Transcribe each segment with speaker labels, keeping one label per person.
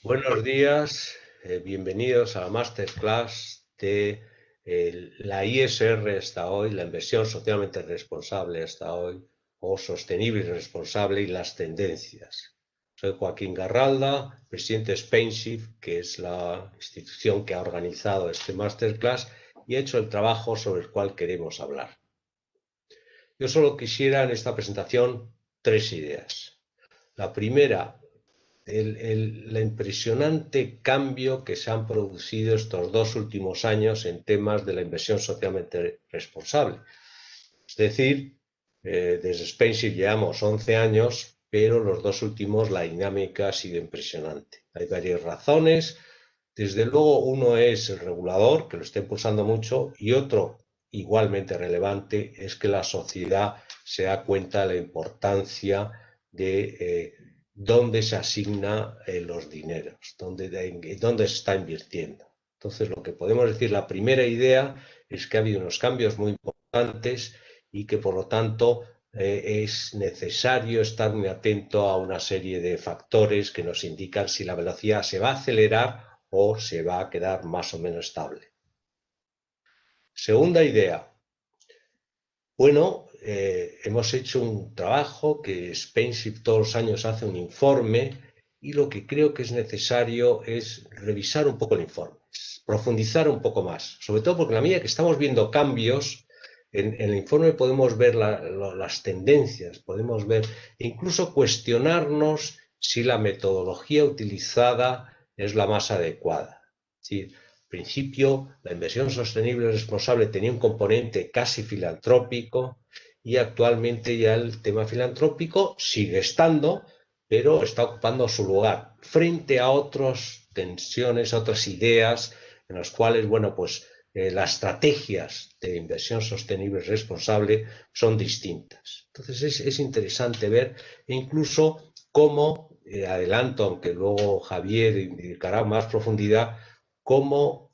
Speaker 1: Buenos días, bienvenidos a la Masterclass de la ISR hasta hoy, la inversión socialmente responsable hasta hoy, o sostenible y responsable y las tendencias. Soy Joaquín Garralda, presidente de Spainshift, que es la institución que ha organizado este Masterclass y ha hecho el trabajo sobre el cual queremos hablar. Yo solo quisiera en esta presentación tres ideas. La primera, el impresionante cambio que se han producido estos 2 últimos años en temas de la inversión socialmente responsable. Es decir, desde Spainshift llevamos 11 años, pero los 2 últimos la dinámica ha sido impresionante. Hay varias razones. Desde luego, uno es el regulador, que lo está impulsando mucho, y otro, igualmente relevante, es que la sociedad se da cuenta de la importancia de dónde se asignan los dineros, dónde se está invirtiendo. Entonces, lo que podemos decir, la primera idea es que ha habido unos cambios muy importantes y que, por lo tanto, es necesario estar muy atento a una serie de factores que nos indican si la velocidad se va a acelerar o se va a quedar más o menos estable. Segunda idea. Bueno, hemos hecho un trabajo que Spainshift todos los años hace un informe y lo que creo que es necesario es revisar un poco el informe, profundizar un poco más, sobre todo porque en la medida que estamos viendo cambios, en el informe podemos ver las tendencias, podemos ver e incluso cuestionarnos si la metodología utilizada es la más adecuada. Es decir, principio, la inversión sostenible y responsable tenía un componente casi filantrópico y actualmente ya el tema filantrópico sigue estando, pero está ocupando su lugar frente a otras tensiones, otras ideas en las cuales, bueno, pues las estrategias de inversión sostenible y responsable son distintas. Entonces es interesante ver incluso cómo, adelanto, aunque luego Javier indicará más profundidad, cómo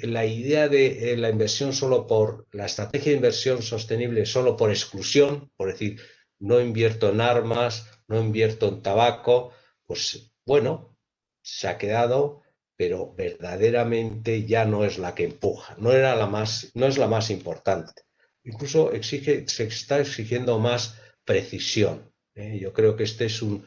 Speaker 1: la idea de la inversión solo por, la estrategia de inversión sostenible solo por exclusión, por decir, no invierto en armas, no invierto en tabaco, pues bueno, se ha quedado, pero verdaderamente ya no es la que empuja, no es la más importante. Incluso se está exigiendo más precisión. Yo creo que este es un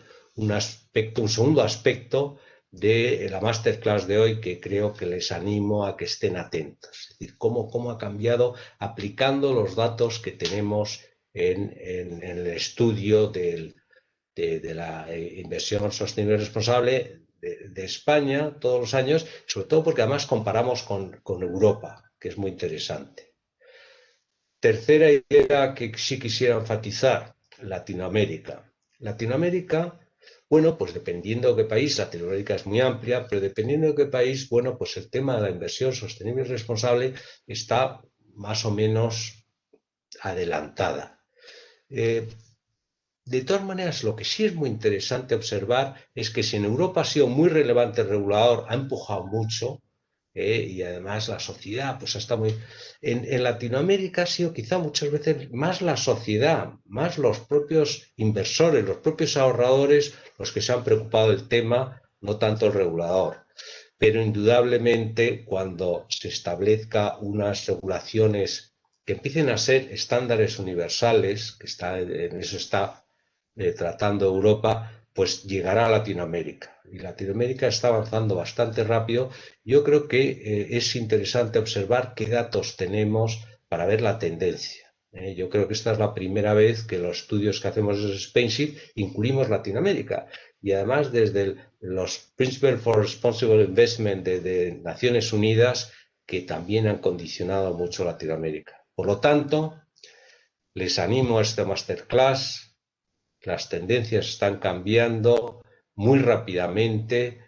Speaker 1: segundo aspecto de la masterclass de hoy que creo que les animo a que estén atentos. Es decir, cómo ha cambiado aplicando los datos que tenemos en el estudio de la inversión sostenible y responsable de España todos los años, sobre todo porque además comparamos con Europa, que es muy interesante. Tercera idea que sí quisiera enfatizar, Latinoamérica. Latinoamérica, bueno, pues dependiendo de qué país, Latinoamérica es muy amplia, pero dependiendo de qué país, bueno, pues el tema de la inversión sostenible y responsable está más o menos adelantada. De todas maneras, lo que sí es muy interesante observar es que si en Europa ha sido muy relevante el regulador, ha empujado mucho, y además la sociedad pues está muy... En Latinoamérica ha sido quizá muchas veces más la sociedad, más los propios inversores, los propios ahorradores los que se han preocupado del tema, no tanto el regulador. Pero indudablemente cuando se establezca unas regulaciones que empiecen a ser estándares universales, en eso está tratando Europa, pues llegará a Latinoamérica. Y Latinoamérica está avanzando bastante rápido. Yo creo que es interesante observar qué datos tenemos para ver la tendencia. Yo creo que esta es la primera vez que los estudios que hacemos desde Spainshift incluimos Latinoamérica. Y además desde los Principles for Responsible Investment de Naciones Unidas, que también han condicionado mucho Latinoamérica. Por lo tanto, les animo a esta masterclass. Las tendencias están cambiando muy rápidamente.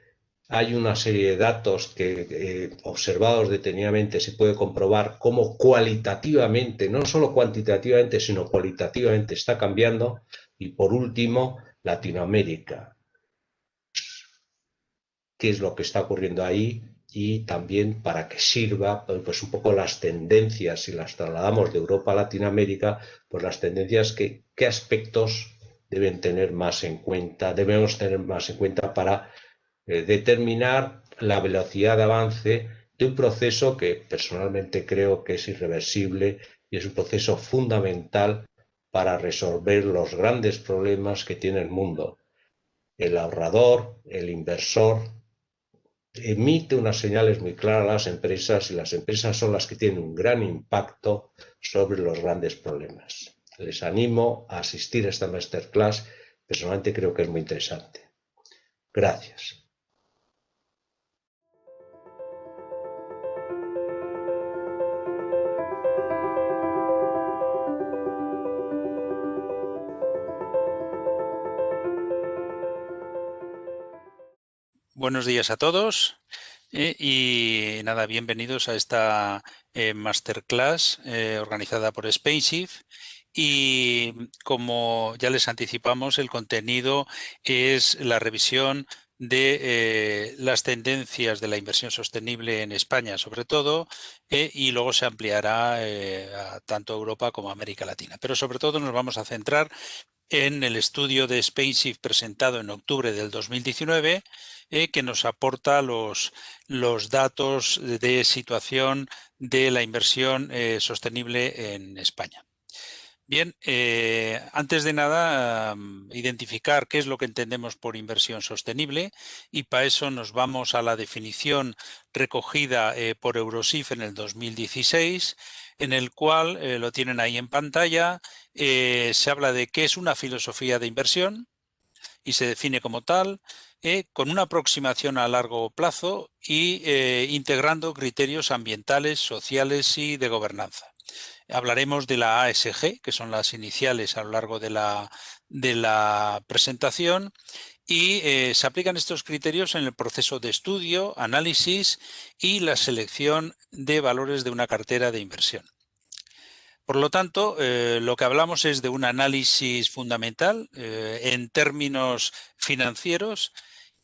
Speaker 1: Hay una serie de datos que, observados detenidamente, se puede comprobar cómo cualitativamente, no solo cuantitativamente, sino cualitativamente está cambiando. Y por último, Latinoamérica. ¿Qué es lo que está ocurriendo ahí? Y también para que sirva, pues un poco las tendencias, si las trasladamos de Europa a Latinoamérica, pues las tendencias, qué aspectos debemos tener más en cuenta para determinar la velocidad de avance de un proceso que personalmente creo que es irreversible y es un proceso fundamental para resolver los grandes problemas que tiene el mundo. El ahorrador, el inversor, emite unas señales muy claras a las empresas y las empresas son las que tienen un gran impacto sobre los grandes problemas. Les animo a asistir a esta masterclass, personalmente creo que es muy interesante. Gracias.
Speaker 2: Buenos días a todos y nada, bienvenidos a esta masterclass organizada por SpainShift. Y como ya les anticipamos, el contenido es la revisión de las tendencias de la inversión sostenible en España, sobre todo, y luego se ampliará a tanto Europa como América Latina. Pero sobre todo nos vamos a centrar en el estudio de SpainShift presentado en octubre del 2019, que nos aporta los datos de situación de la inversión sostenible en España. Bien, antes de nada, identificar qué es lo que entendemos por inversión sostenible, y para eso nos vamos a la definición recogida por Eurosif en el 2016, en el cual, lo tienen ahí en pantalla, se habla de qué es una filosofía de inversión y se define como tal, con una aproximación a largo plazo y integrando criterios ambientales, sociales y de gobernanza. Hablaremos de la ASG, que son las iniciales a lo largo de la presentación, y se aplican estos criterios en el proceso de estudio, análisis y la selección de valores de una cartera de inversión. Por lo tanto, lo que hablamos es de un análisis fundamental en términos financieros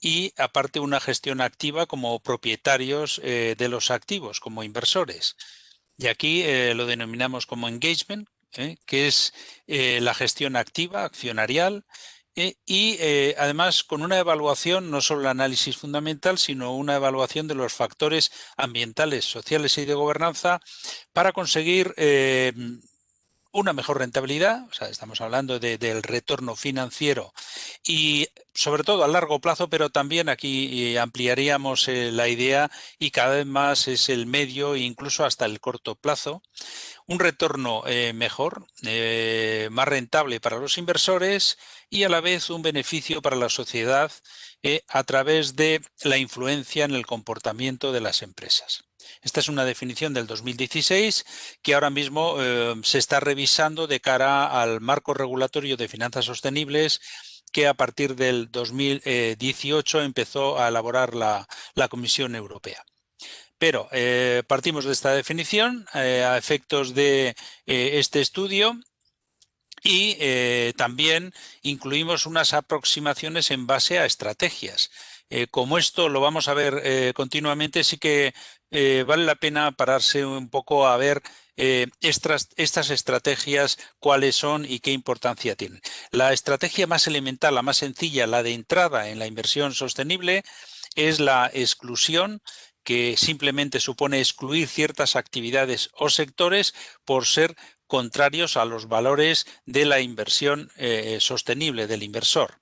Speaker 2: y aparte una gestión activa como propietarios de los activos, como inversores. Y aquí lo denominamos como engagement, que es la gestión activa, accionarial, y además con una evaluación, no solo el análisis fundamental, sino una evaluación de los factores ambientales, sociales y de gobernanza para conseguir una mejor rentabilidad. O sea, estamos hablando del retorno financiero y sobre todo a largo plazo, pero también aquí ampliaríamos la idea y cada vez más es el medio e incluso hasta el corto plazo. Un retorno mejor, más rentable para los inversores y a la vez un beneficio para la sociedad a través de la influencia en el comportamiento de las empresas. Esta es una definición del 2016 que ahora mismo se está revisando de cara al marco regulatorio de finanzas sostenibles que a partir del 2018 empezó a elaborar la Comisión Europea. Pero partimos de esta definición a efectos de este estudio y también incluimos unas aproximaciones en base a estrategias. Como esto lo vamos a ver continuamente, sí que vale la pena pararse un poco a ver estas estrategias, cuáles son y qué importancia tienen. La estrategia más elemental, la más sencilla, la de entrada en la inversión sostenible, es la exclusión, que simplemente supone excluir ciertas actividades o sectores por ser contrarios a los valores de la inversión sostenible del inversor.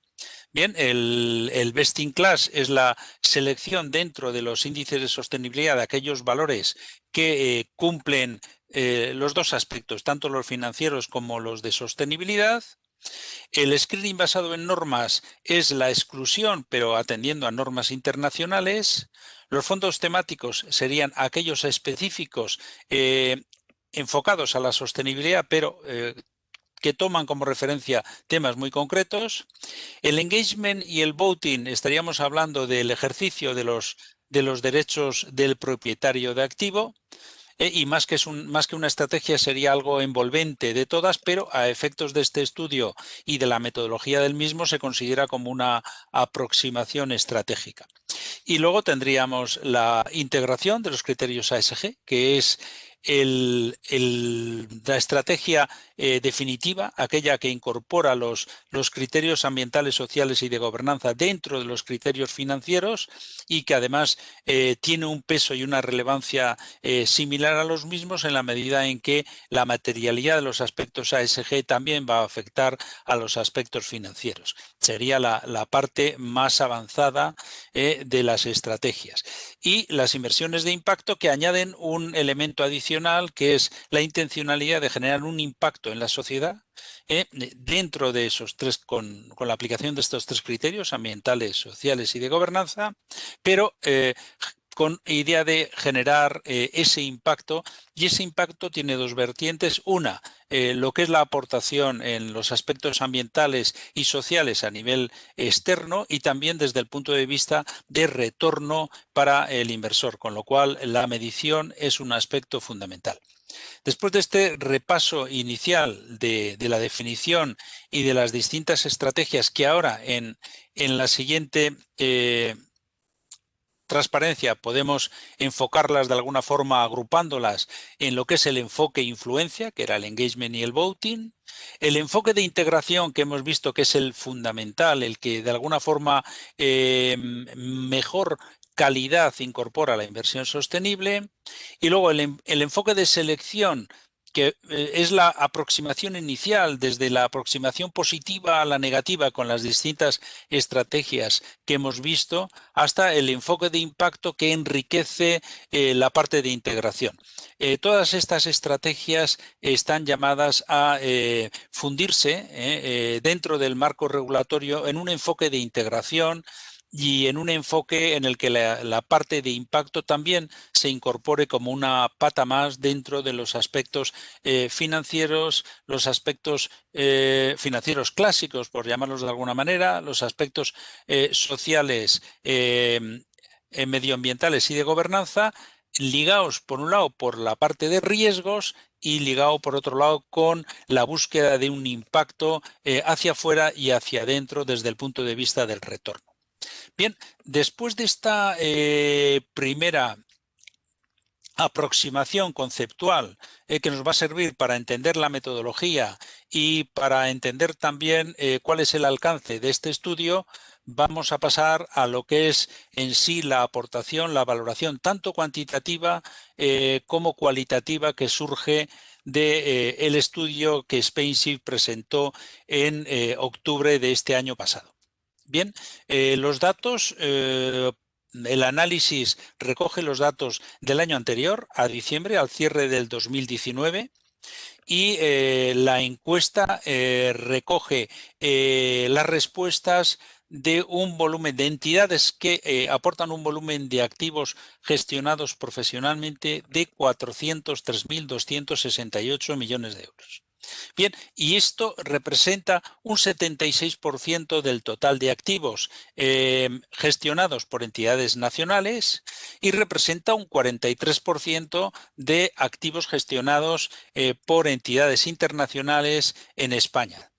Speaker 2: Bien, el best in class es la selección dentro de los índices de sostenibilidad de aquellos valores que cumplen los dos aspectos, tanto los financieros como los de sostenibilidad. El screening basado en normas es la exclusión, pero atendiendo a normas internacionales. Los fondos temáticos serían aquellos específicos enfocados a la sostenibilidad, pero que toman como referencia temas muy concretos. El engagement y el voting estaríamos hablando del ejercicio de los derechos del propietario de activo. Y más que una estrategia sería algo envolvente de todas, pero a efectos de este estudio y de la metodología del mismo se considera como una aproximación estratégica. Y luego tendríamos la integración de los criterios ASG, que es la estrategia definitiva, aquella que incorpora los criterios ambientales, sociales y de gobernanza dentro de los criterios financieros y que además tiene un peso y una relevancia similar a los mismos en la medida en que la materialidad de los aspectos ASG también va a afectar a los aspectos financieros. Sería la parte más avanzada de las estrategias. Y las inversiones de impacto que añaden un elemento adicional que es la intencionalidad de generar un impacto en la sociedad dentro de esos tres, con la aplicación de estos tres criterios ambientales, sociales y de gobernanza, pero con idea de generar ese impacto, y ese impacto tiene dos vertientes. Una, lo que es la aportación en los aspectos ambientales y sociales a nivel externo y también desde el punto de vista de retorno para el inversor, con lo cual la medición es un aspecto fundamental. Después de este repaso inicial de la definición y de las distintas estrategias que ahora en la siguiente transparencia podemos enfocarlas de alguna forma agrupándolas en lo que es el enfoque influencia, que era el engagement y el voting, el enfoque de integración que hemos visto que es el fundamental, el que de alguna forma mejor calidad incorpora la inversión sostenible, y luego el enfoque de selección, que es la aproximación inicial, desde la aproximación positiva a la negativa con las distintas estrategias que hemos visto, hasta el enfoque de impacto que enriquece la parte de integración. Todas estas estrategias están llamadas a fundirse dentro del marco regulatorio en un enfoque de integración y en un enfoque en el que la parte de impacto también se incorpore como una pata más dentro de los aspectos financieros, los aspectos financieros clásicos, por llamarlos de alguna manera, los aspectos sociales, medioambientales y de gobernanza, ligados por un lado por la parte de riesgos y ligado por otro lado con la búsqueda de un impacto hacia afuera y hacia adentro desde el punto de vista del retorno. Bien, después de esta primera aproximación conceptual que nos va a servir para entender la metodología y para entender también cuál es el alcance de este estudio, vamos a pasar a lo que es en sí la aportación, la valoración tanto cuantitativa como cualitativa que surge del estudio que SpainShift presentó en octubre de este año pasado. Bien, los datos, el análisis recoge los datos del año anterior, a diciembre, al cierre del 2019, y la encuesta recoge las respuestas de un volumen de entidades que aportan un volumen de activos gestionados profesionalmente de 403.268 millones de euros. Bien, y esto representa un 76% del total de activos gestionados por entidades nacionales y representa un 43% de activos gestionados por entidades internacionales en España.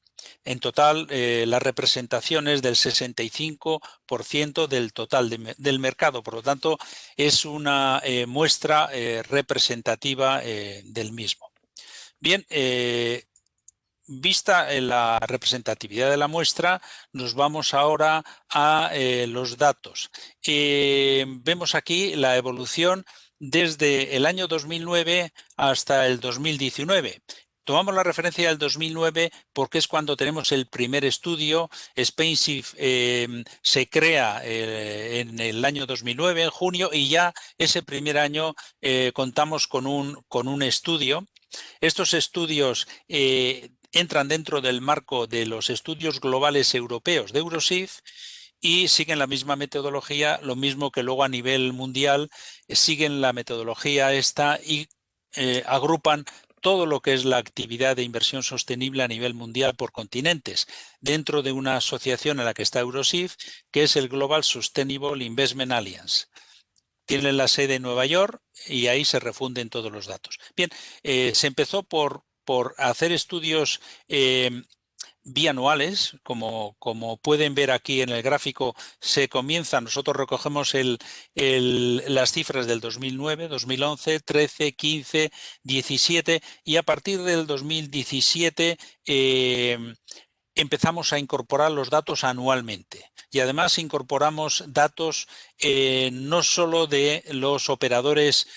Speaker 2: En total, la representación es del 65% del total del mercado, por lo tanto, es una muestra representativa del mismo. Bien, vista la representatividad de la muestra, nos vamos ahora a los datos. Vemos aquí la evolución desde el año 2009 hasta el 2019. Tomamos la referencia del 2009 porque es cuando tenemos el primer estudio. SpainShift se crea en el año 2009, en junio, y ya ese primer año contamos con un estudio. Estos estudios entran dentro del marco de los estudios globales europeos de Eurosif y siguen la misma metodología, lo mismo que luego a nivel mundial siguen la metodología esta y agrupan todo lo que es la actividad de inversión sostenible a nivel mundial por continentes, dentro de una asociación en la que está Eurosif, que es el Global Sustainable Investment Alliance. Tienen la sede en Nueva York y ahí se refunden todos los datos. Bien, se empezó por hacer estudios bianuales, como pueden ver aquí en el gráfico, nosotros recogemos las cifras del 2009, 2011, 13, 15, 17 y a partir del 2017 empezamos a incorporar los datos anualmente y además incorporamos datos no solo de los operadores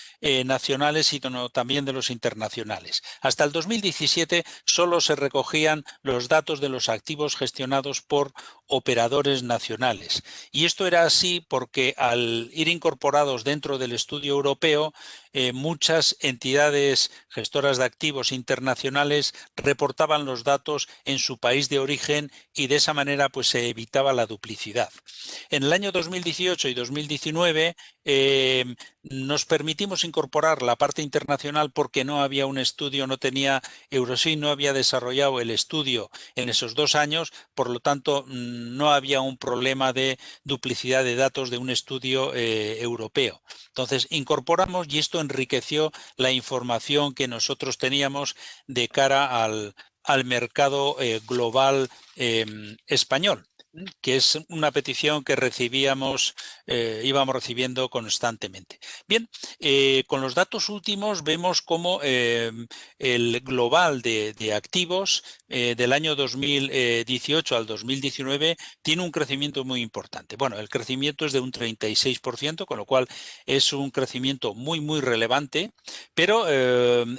Speaker 2: nacionales, sino también de los internacionales. Hasta el 2017 solo se recogían los datos de los activos gestionados por operadores nacionales. Y esto era así porque al ir incorporados dentro del estudio europeo, muchas entidades gestoras de activos internacionales reportaban los datos en su país de origen y de esa manera pues se evitaba la duplicidad. En el año 2018 y 2019 nos permitimos incorporar la parte internacional porque no había un estudio, no tenía Eurosyn, no había desarrollado el estudio en esos 2 años, por lo tanto no había un problema de duplicidad de datos de un estudio europeo. Entonces incorporamos y esto enriqueció la información que nosotros teníamos de cara al mercado global español, que es una petición que íbamos recibiendo constantemente. Bien, con los datos últimos vemos cómo el global de activos del año 2018 al 2019 tiene un crecimiento muy importante. Bueno, el crecimiento es de un 36%, con lo cual es un crecimiento muy relevante, pero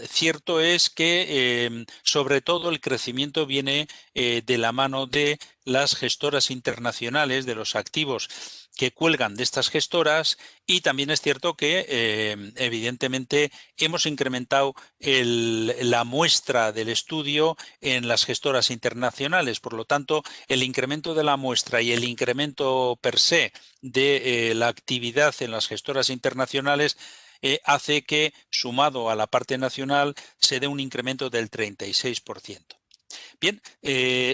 Speaker 2: cierto es que sobre todo el crecimiento viene de la mano de las gestoras internacionales, de los activos que cuelgan de estas gestoras, y también es cierto que evidentemente hemos incrementado la muestra del estudio en las gestoras internacionales. Por lo tanto, el incremento de la muestra y el incremento per se de la actividad en las gestoras internacionales hace que, sumado a la parte nacional, se dé un incremento del 36%. Bien,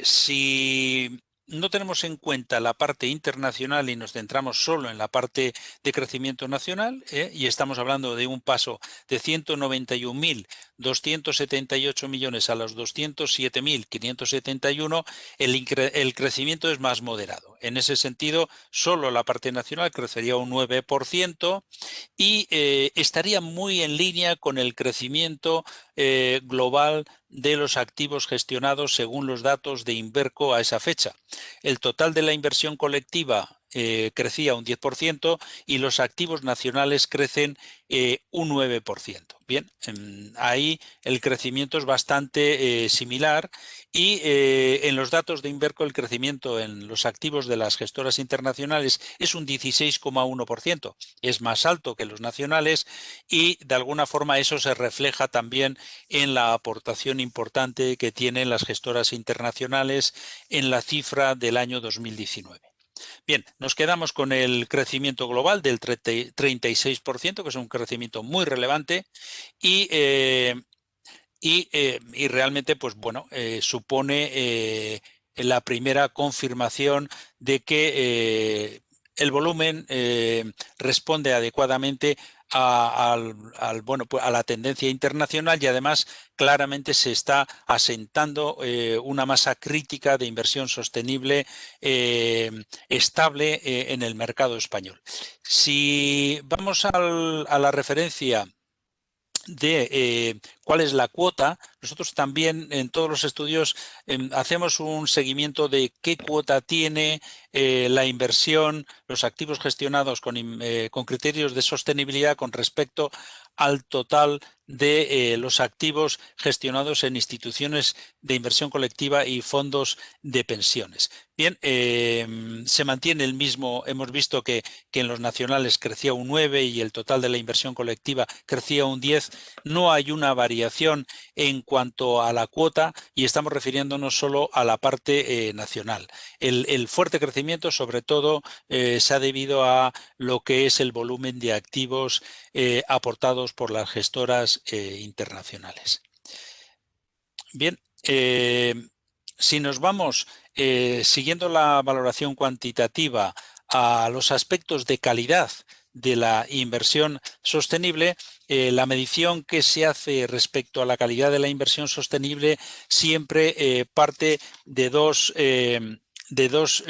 Speaker 2: si no tenemos en cuenta la parte internacional y nos centramos solo en la parte de crecimiento nacional, y estamos hablando de un paso de 191.278 millones a los 207.571, el crecimiento es más moderado. En ese sentido, solo la parte nacional crecería un 9% y estaría muy en línea con el crecimiento global de los activos gestionados según los datos de Inverco a esa fecha. El total de la inversión colectiva crecía un 10% y los activos nacionales crecen un 9%. Bien, ahí el crecimiento es bastante similar y en los datos de Inverco el crecimiento en los activos de las gestoras internacionales es un 16,1%. Es más alto que los nacionales y de alguna forma eso se refleja también en la aportación importante que tienen las gestoras internacionales en la cifra del año 2019. Bien, nos quedamos con el crecimiento global del 36%, que es un crecimiento muy relevante y realmente, pues bueno, supone la primera confirmación de que el volumen responde adecuadamente bueno, pues a la tendencia internacional y además claramente se está asentando una masa crítica de inversión sostenible estable en el mercado español. Si vamos a la referencia de cuál es la cuota, nosotros también en todos los estudios hacemos un seguimiento de qué cuota tiene la inversión, los activos gestionados con criterios de sostenibilidad con respecto al total de los activos gestionados en instituciones de inversión colectiva y fondos de pensiones. Bien, se mantiene el mismo, hemos visto que en los nacionales crecía un 9 y el total de la inversión colectiva crecía un 10. No hay una variación en cuanto a la cuota y estamos refiriéndonos solo a la parte nacional. El fuerte crecimiento sobre todo se ha debido a lo que es el volumen de activos aportados por las gestoras internacionales. Bien, si nos vamos siguiendo la valoración cuantitativa a los aspectos de calidad de la inversión sostenible, la medición que se hace respecto a la calidad de la inversión sostenible siempre parte de dos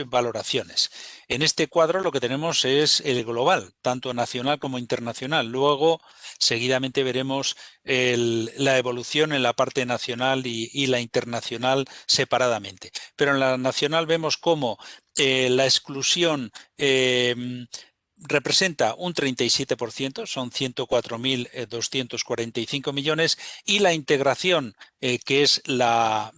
Speaker 2: valoraciones. En este cuadro lo que tenemos es el global, tanto nacional como internacional. Luego, seguidamente veremos la evolución en la parte nacional y la internacional separadamente. Pero en la nacional vemos cómo la exclusión representa un 37%, son 104.245 millones, y la integración, que es la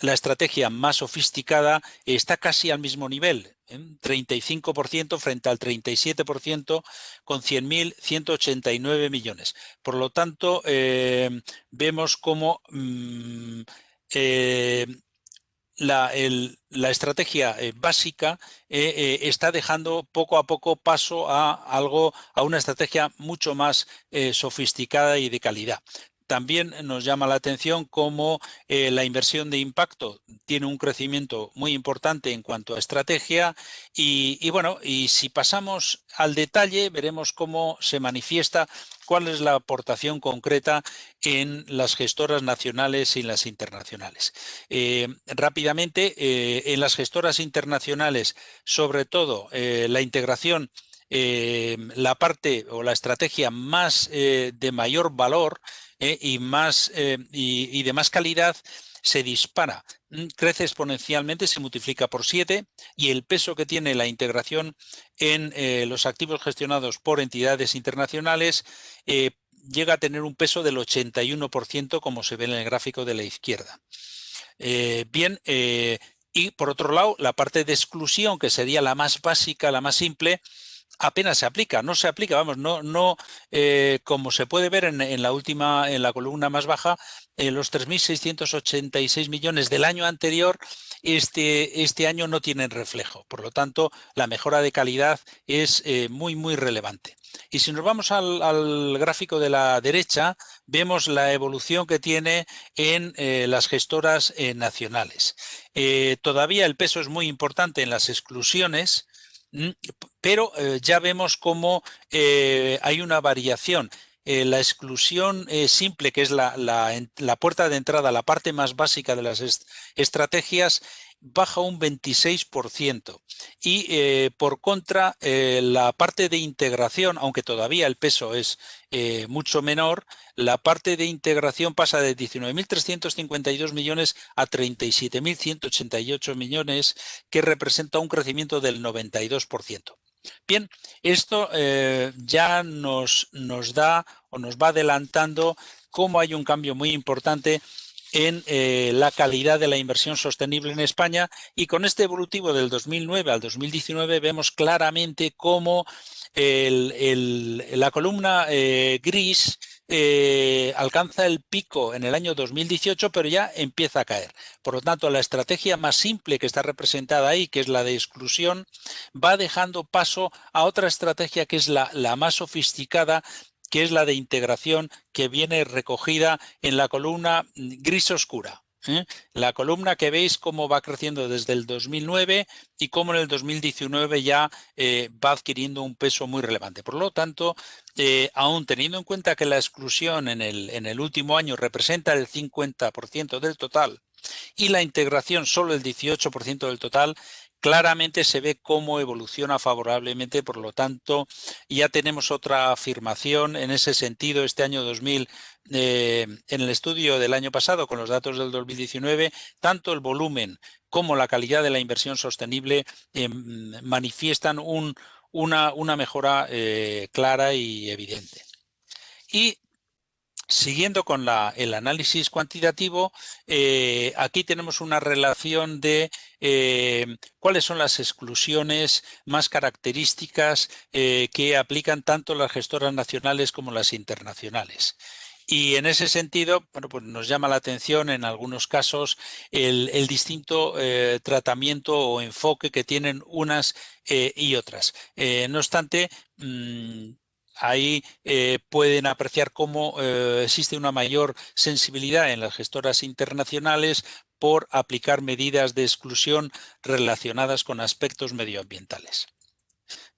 Speaker 2: estrategia más sofisticada, está casi al mismo nivel, 35% frente al 37%, con 100.189 millones. Por lo tanto, vemos cómo la estrategia básica está dejando poco a poco paso a una estrategia mucho más sofisticada y de calidad. También nos llama la atención cómo la inversión de impacto tiene un crecimiento muy importante en cuanto a estrategia y bueno, y si pasamos al detalle veremos cómo se manifiesta cuál es la aportación concreta en las gestoras nacionales y en las internacionales. Rápidamente, en las gestoras internacionales, sobre todo la integración, la parte o la estrategia más de mayor valor y de más calidad se dispara, crece exponencialmente, se multiplica por 7 y el peso que tiene la integración en los activos gestionados por entidades internacionales llega a tener un peso del 81%, como se ve en el gráfico de la izquierda. Y por otro lado, la parte de exclusión, que sería la más básica, la más simple, apenas se aplica, no se aplica, vamos, como se puede ver en la columna más baja, los 3.686 millones del año anterior, este año no tienen reflejo. Por lo tanto, la mejora de calidad es muy, muy relevante. Y si nos vamos al gráfico de la derecha, vemos la evolución que tiene en las gestoras nacionales. Todavía el peso es muy importante en las exclusiones, pero ya vemos cómo hay una variación. La exclusión simple, que es la puerta de entrada, la parte más básica de las estrategias, baja un 26%. Y por contra, la parte de integración, aunque todavía el peso es mucho menor, la parte de integración pasa de 19.352 millones a 37.188 millones, que representa un crecimiento del 92%. Bien, esto ya nos da o nos va adelantando cómo hay un cambio muy importante en la calidad de la inversión sostenible en España, y con este evolutivo del 2009 al 2019 vemos claramente cómo la columna gris alcanza el pico en el año 2018, pero ya empieza a caer. Por lo tanto, la estrategia más simple que está representada ahí, que es la de exclusión, va dejando paso a otra estrategia que es la más sofisticada, que es la de integración, que viene recogida en la columna gris oscura. La columna que veis cómo va creciendo desde el 2009 y cómo en el 2019 ya va adquiriendo un peso muy relevante. Por lo tanto, aún teniendo en cuenta que la exclusión en el último año representa el 50% del total y la integración solo el 18% del total, claramente se ve cómo evoluciona favorablemente. Por lo tanto, ya tenemos otra afirmación en ese sentido este año 2000. En el estudio del año pasado, con los datos del 2019, tanto el volumen como la calidad de la inversión sostenible manifiestan una mejora clara y evidente. Y siguiendo con el análisis cuantitativo, aquí tenemos una relación de cuáles son las exclusiones más características que aplican tanto las gestoras nacionales como las internacionales. Y en ese sentido, bueno, pues nos llama la atención en algunos casos el distinto tratamiento o enfoque que tienen unas y otras. No obstante, ahí pueden apreciar cómo existe una mayor sensibilidad en las gestoras internacionales por aplicar medidas de exclusión relacionadas con aspectos medioambientales.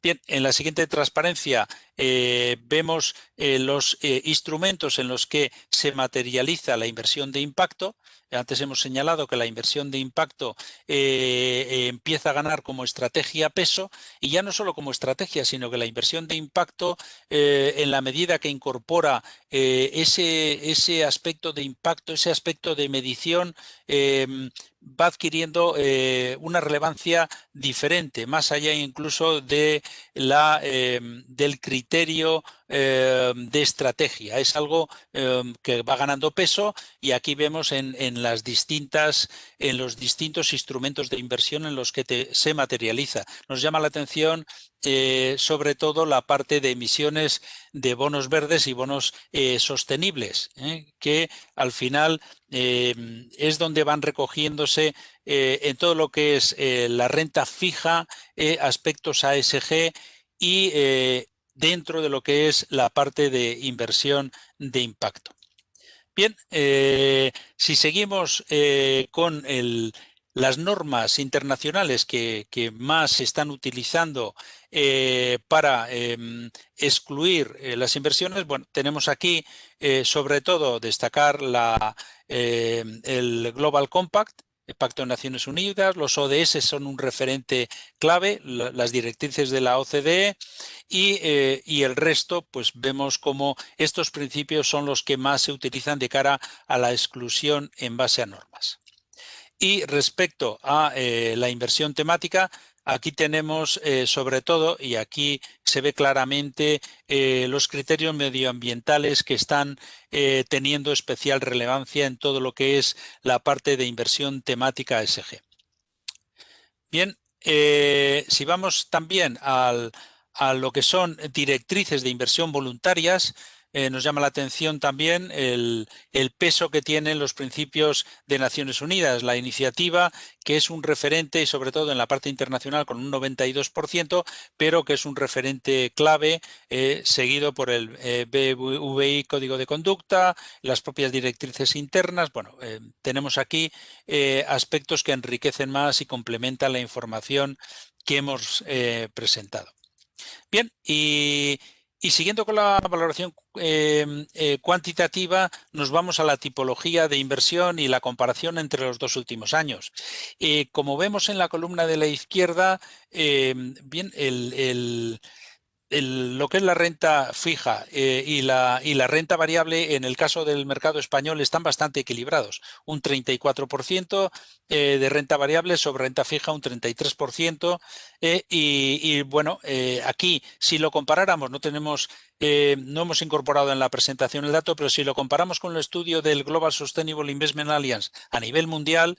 Speaker 2: Bien, en la siguiente transparencia vemos los instrumentos en los que se materializa la inversión de impacto. Antes hemos señalado que la inversión de impacto empieza a ganar como estrategia peso, y ya no solo como estrategia, sino que la inversión de impacto, en la medida que incorpora ese aspecto de impacto, ese aspecto de medición, va adquiriendo una relevancia diferente, más allá incluso de del criterio de estrategia. Es algo que va ganando peso, y aquí vemos en los distintos instrumentos de inversión en los que se materializa. Nos llama la atención sobre todo la parte de emisiones de bonos verdes y bonos sostenibles, que al final es donde van recogiéndose en todo lo que es la renta fija, aspectos ASG y dentro de lo que es la parte de inversión de impacto. Bien, si seguimos con las normas internacionales que más se están utilizando para excluir las inversiones, bueno, tenemos aquí sobre todo destacar el Global Compact, el Pacto de Naciones Unidas. Los ODS son un referente clave, las directrices de la OCDE, y el resto, pues vemos como estos principios son los que más se utilizan de cara a la exclusión en base a normas. Y respecto a la inversión temática, aquí tenemos sobre todo, y aquí se ve claramente los criterios medioambientales que están teniendo especial relevancia en todo lo que es la parte de inversión temática ASG. Bien, si vamos también a lo que son directrices de inversión voluntarias, nos llama la atención también el peso que tienen los principios de Naciones Unidas, la iniciativa, que es un referente, y sobre todo en la parte internacional con un 92%, pero que es un referente clave, seguido por el BVI Código de Conducta, las propias directrices internas. Bueno, tenemos aquí aspectos que enriquecen más y complementan la información que hemos presentado. Bien, y siguiendo con la valoración cuantitativa, nos vamos a la tipología de inversión y la comparación entre los dos últimos años. Como vemos en la columna de la izquierda, bien, lo que es la renta fija y la renta variable en el caso del mercado español están bastante equilibrados. Un 34% de renta variable sobre renta fija, un 33%. Y bueno, aquí si lo comparáramos, no hemos incorporado en la presentación el dato, pero si lo comparamos con el estudio del Global Sustainable Investment Alliance a nivel mundial,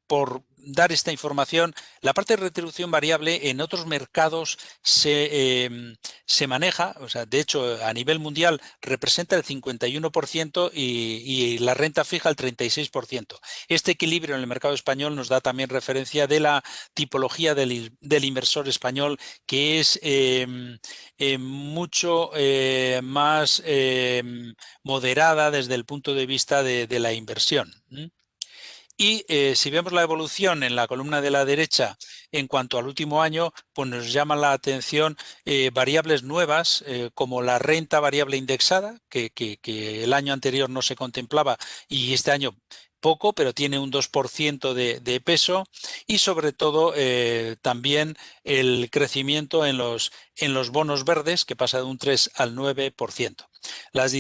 Speaker 2: por dar esta información, la parte de retribución variable en otros mercados se maneja, o sea, de hecho a nivel mundial representa el 51% y la renta fija el 36%. Este equilibrio en el mercado español nos da también referencia de la tipología del inversor español, que es mucho más moderada desde el punto de vista de la inversión. Y si vemos la evolución en la columna de la derecha en cuanto al último año, pues nos llama la atención variables nuevas como la renta variable indexada, que el año anterior no se contemplaba y este año poco, pero tiene un 2% de peso, y sobre todo también el crecimiento en los bonos verdes, que pasa de un 3 al 9%. Las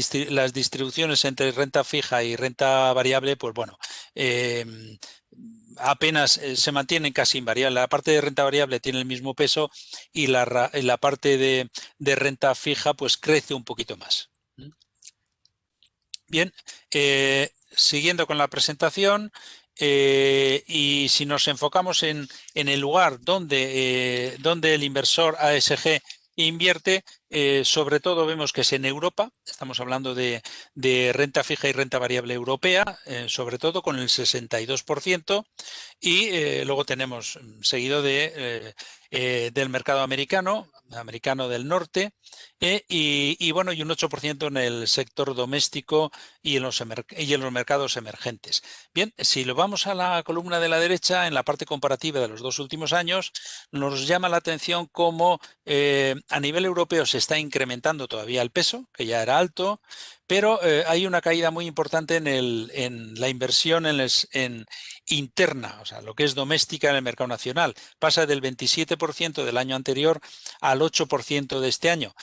Speaker 2: distribuciones entre renta fija y renta variable, pues bueno, apenas se mantienen casi invariables. La parte de renta variable tiene el mismo peso y la parte de renta fija pues crece un poquito más. Bien, siguiendo con la presentación, y si nos enfocamos en el lugar donde el inversor ASG invierte, sobre todo vemos que es en Europa. Estamos hablando de renta fija y renta variable europea, sobre todo con el 62%, y luego tenemos seguido del mercado americano, americano del norte, bueno, y un 8% en el sector doméstico y en los mercados emergentes. Bien, si lo vamos a la columna de la derecha, en la parte comparativa de los 2 últimos años, nos llama la atención cómo a nivel europeo se está incrementando todavía el peso, que ya era alto, pero hay una caída muy importante en la inversión en interna, o sea, lo que es doméstica en el mercado nacional. Pasa del 27% del año anterior al 8% de este año.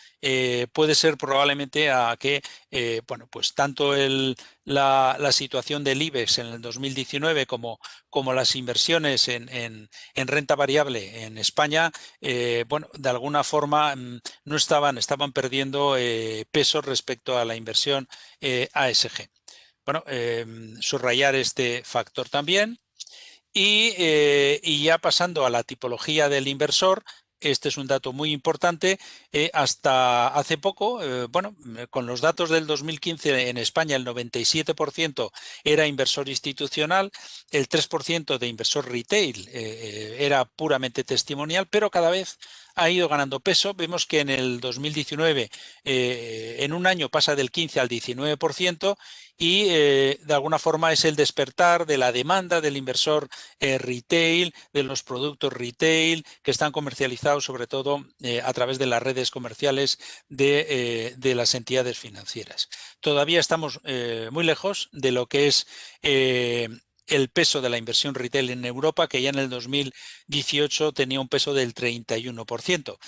Speaker 2: Puede ser probablemente a que, bueno, pues tanto la situación del IBEX en el 2019 como las inversiones en renta variable en España, bueno, de alguna forma no estaban
Speaker 3: perdiendo peso respecto a la inversión ASG. Bueno, subrayar este factor también. Y ya pasando a la tipología del inversor, este es un dato muy importante. Hasta hace poco, bueno, con los datos del 2015 en España, el 97% era inversor institucional, el 3% de inversor retail era puramente testimonial, pero cada vez ha ido ganando peso. Vemos que en el 2019, en un año pasa del 15 al 19%, y de alguna forma es el despertar de la demanda del inversor retail, de los productos retail que están comercializados sobre todo a través de las redes comerciales de las entidades financieras. Todavía estamos muy lejos de lo que es el peso de la inversión retail en Europa, que ya en el 2018 tenía un peso del 31%.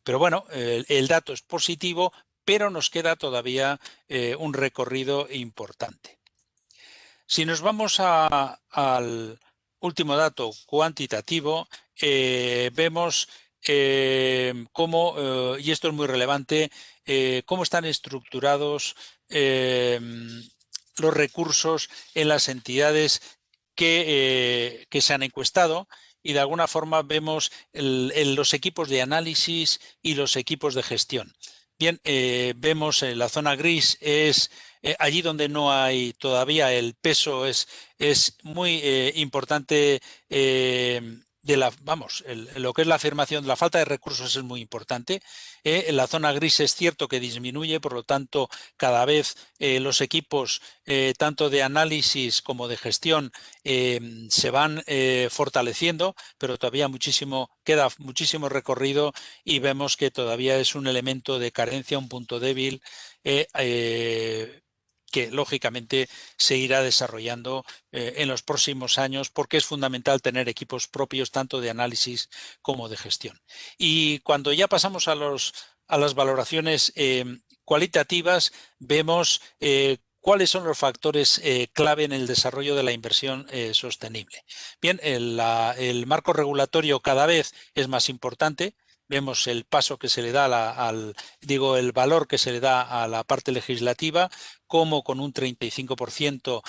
Speaker 3: Pero bueno, el dato es positivo, pero nos queda todavía un recorrido importante. Si nos vamos al último dato cuantitativo, vemos cómo, y esto es muy relevante, cómo están estructurados los recursos en las entidades que se han encuestado, y de alguna forma vemos los equipos de análisis y los equipos de gestión. Bien, vemos la zona gris es allí donde no hay todavía el peso, es muy importante lo que es la afirmación, la falta de recursos es muy importante. En la zona gris es cierto que disminuye, por lo tanto, cada vez los equipos, tanto de análisis como de gestión, se van fortaleciendo, pero todavía queda muchísimo recorrido, y vemos que todavía es un elemento de carencia, un punto débil, que lógicamente se irá desarrollando en los próximos años, porque es fundamental tener equipos propios tanto de análisis como de gestión. Y cuando ya pasamos a las valoraciones cualitativas, vemos cuáles son los factores clave en el desarrollo de la inversión sostenible. Bien, el marco regulatorio cada vez es más importante. Vemos el paso que se le da el valor que se le da a la parte legislativa, como con un 35%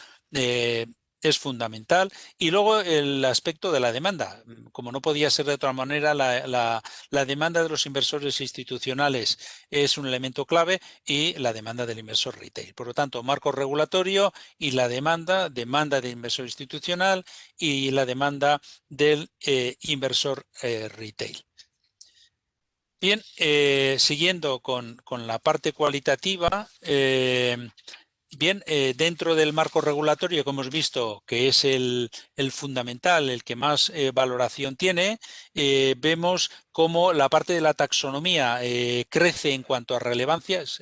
Speaker 3: es fundamental. Y luego el aspecto de la demanda. Como no podía ser de otra manera, la demanda de los inversores institucionales es un elemento clave, y la demanda del inversor retail. Por lo tanto, marco regulatorio y la demanda de inversor institucional y la demanda del inversor retail. Bien, siguiendo con la parte cualitativa, bien, dentro del marco regulatorio que hemos visto que es el fundamental, el que más valoración tiene, vemos cómo la parte de la taxonomía crece en cuanto a relevancia. Es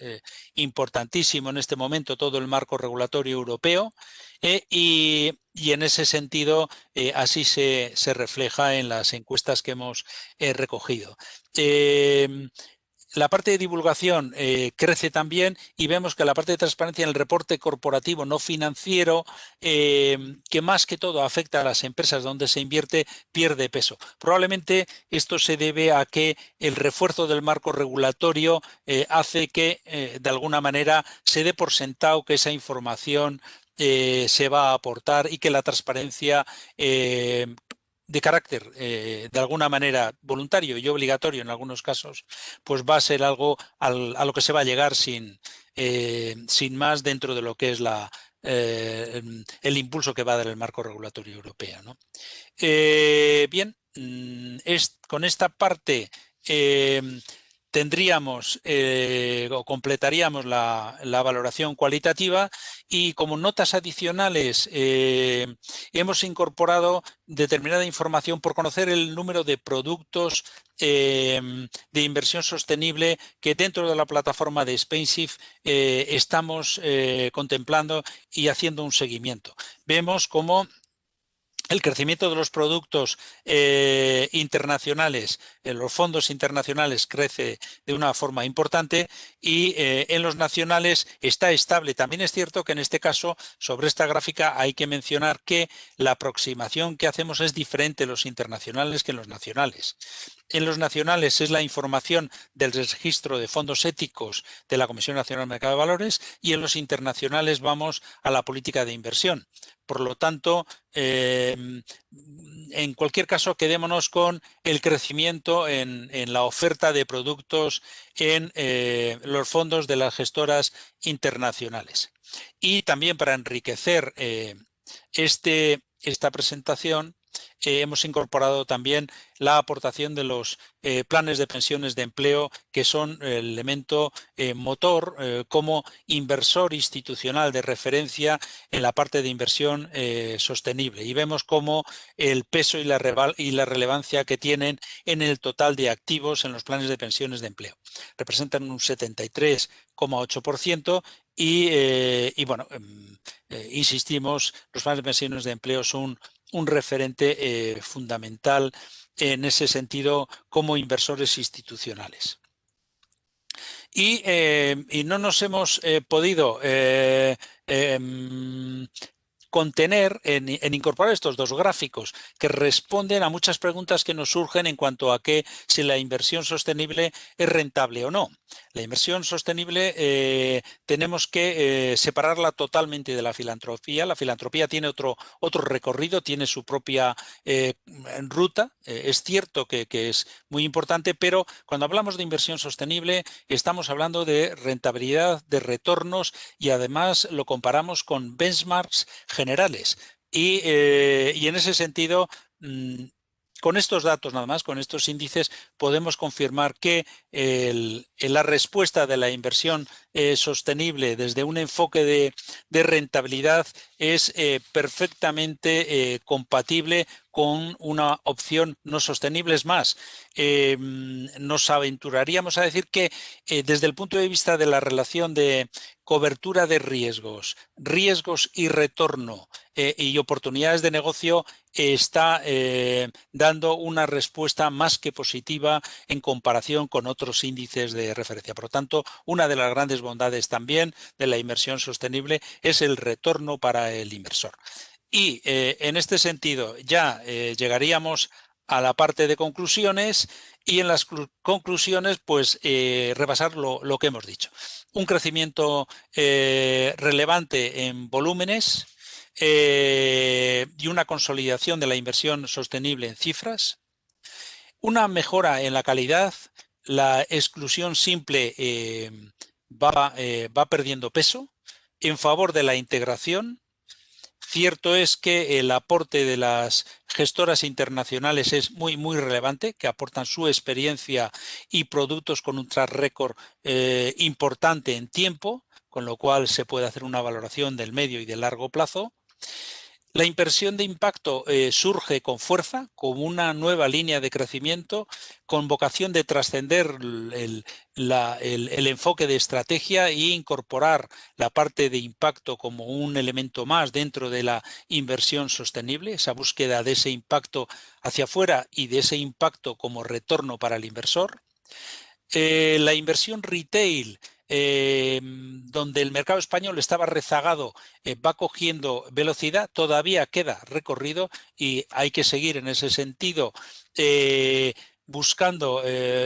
Speaker 3: importantísimo en este momento todo el marco regulatorio europeo, y en ese sentido así se refleja en las encuestas que hemos recogido. La parte de divulgación crece también, y vemos que la parte de transparencia en el reporte corporativo no financiero, que más que todo afecta a las empresas donde se invierte, pierde peso. Probablemente esto se debe a que el refuerzo del marco regulatorio hace que de alguna manera se dé por sentado que esa información se va a aportar, y que la transparencia de carácter de alguna manera voluntario y obligatorio en algunos casos, pues va a ser algo a lo que se va a llegar sin más dentro de lo que es el impulso que va a dar el marco regulatorio europeo, ¿no? Bien, con esta parte tendríamos o completaríamos la valoración cualitativa y como notas adicionales hemos incorporado determinada información por conocer el número de productos de inversión sostenible que dentro de la plataforma de SpainShift estamos contemplando y haciendo un seguimiento. Vemos cómo el crecimiento de los productos internacionales, los fondos internacionales crece de una forma importante y en los nacionales está estable. También es cierto que en este caso, sobre esta gráfica, hay que mencionar que la aproximación que hacemos es diferente en los internacionales que en los nacionales. En los nacionales es la información del registro de fondos éticos de la Comisión Nacional del Mercado de Valores y en los internacionales vamos a la política de inversión. Por lo tanto, en cualquier caso, quedémonos con el crecimiento en la oferta de productos en los fondos de las gestoras internacionales. Y también para enriquecer esta presentación, hemos incorporado también la aportación de los planes de pensiones de empleo, que son el elemento motor como inversor institucional de referencia en la parte de inversión sostenible. Y vemos cómo el peso y la relevancia que tienen en el total de activos en los planes de pensiones de empleo. Representan un 73,8% y bueno, insistimos, los planes de pensiones de empleo son un referente fundamental en ese sentido como inversores institucionales. Y no nos hemos podido contener en incorporar estos dos gráficos que responden a muchas preguntas que nos surgen en cuanto a que si la inversión sostenible es rentable o no. La inversión sostenible tenemos que separarla totalmente de la filantropía. La filantropía tiene otro recorrido, tiene su propia ruta. Es cierto que es muy importante, pero cuando hablamos de inversión sostenible estamos hablando de rentabilidad, de retornos y además lo comparamos con benchmarks generales. Y en ese sentido, con estos datos nada más, con estos índices, podemos confirmar que la respuesta de la inversión sostenible desde un enfoque de rentabilidad es perfectamente compatible con una opción no sostenible. Es más, nos aventuraríamos a decir que desde el punto de vista de la relación de cobertura de riesgos y retorno y oportunidades de negocio, está dando una respuesta más que positiva en comparación con otros índices de referencia. Por lo tanto, una de las grandes bondades también de la inversión sostenible es el retorno para el inversor. Y en este sentido ya llegaríamos a la parte de conclusiones y en las conclusiones pues repasar lo que hemos dicho. Un crecimiento relevante en volúmenes y una consolidación de la inversión sostenible en cifras, una mejora en la calidad, la exclusión simple va perdiendo peso en favor de la integración. Cierto es que el aporte de las gestoras internacionales es muy relevante, que aportan su experiencia y productos con un track record importante en tiempo, con lo cual se puede hacer una valoración del medio y del largo plazo. La inversión de impacto surge con fuerza, como una nueva línea de crecimiento, con vocación de trascender el enfoque de estrategia e incorporar la parte de impacto como un elemento más dentro de la inversión sostenible, esa búsqueda de ese impacto hacia afuera y de ese impacto como retorno para el inversor. La inversión retail, donde el mercado español estaba rezagado, va cogiendo velocidad, todavía queda recorrido y hay que seguir en ese sentido buscando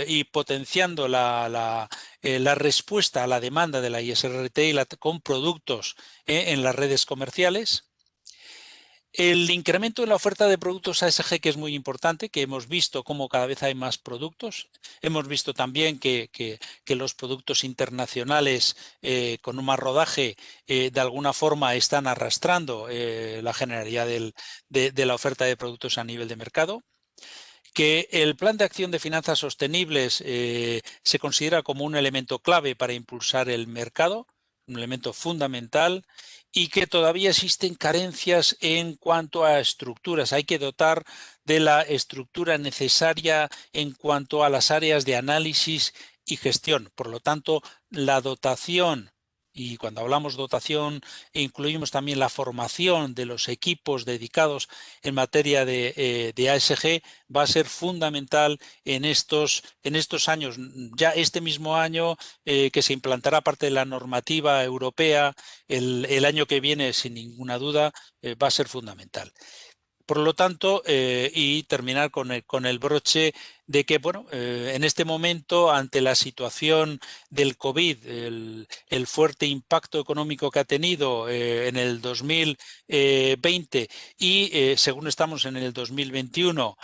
Speaker 3: y potenciando la respuesta a la demanda de la ISR Retail con productos en las redes comerciales. El incremento en la oferta de productos ASG, que es muy importante, que hemos visto cómo cada vez hay más productos. Hemos visto también que los productos internacionales con un más rodaje de alguna forma están arrastrando la generalidad de la oferta de productos a nivel de mercado. que el Plan de Acción de Finanzas Sostenibles se considera como un elemento clave para impulsar el mercado, un elemento fundamental, y que todavía existen carencias en cuanto a estructuras. Hay que dotar de la estructura necesaria en cuanto a las áreas de análisis y gestión. Por lo tanto, la dotación, y cuando hablamos dotación incluimos también la formación de los equipos dedicados en materia de ASG, va a ser fundamental en estos años. Ya este mismo año que se implantará parte de la normativa europea, el año que viene, sin ninguna duda, va a ser fundamental. Por lo tanto, y terminar con el broche de que, bueno, en este momento, ante la situación del COVID, el fuerte impacto económico que ha tenido en el 2020 y según estamos en el 2021,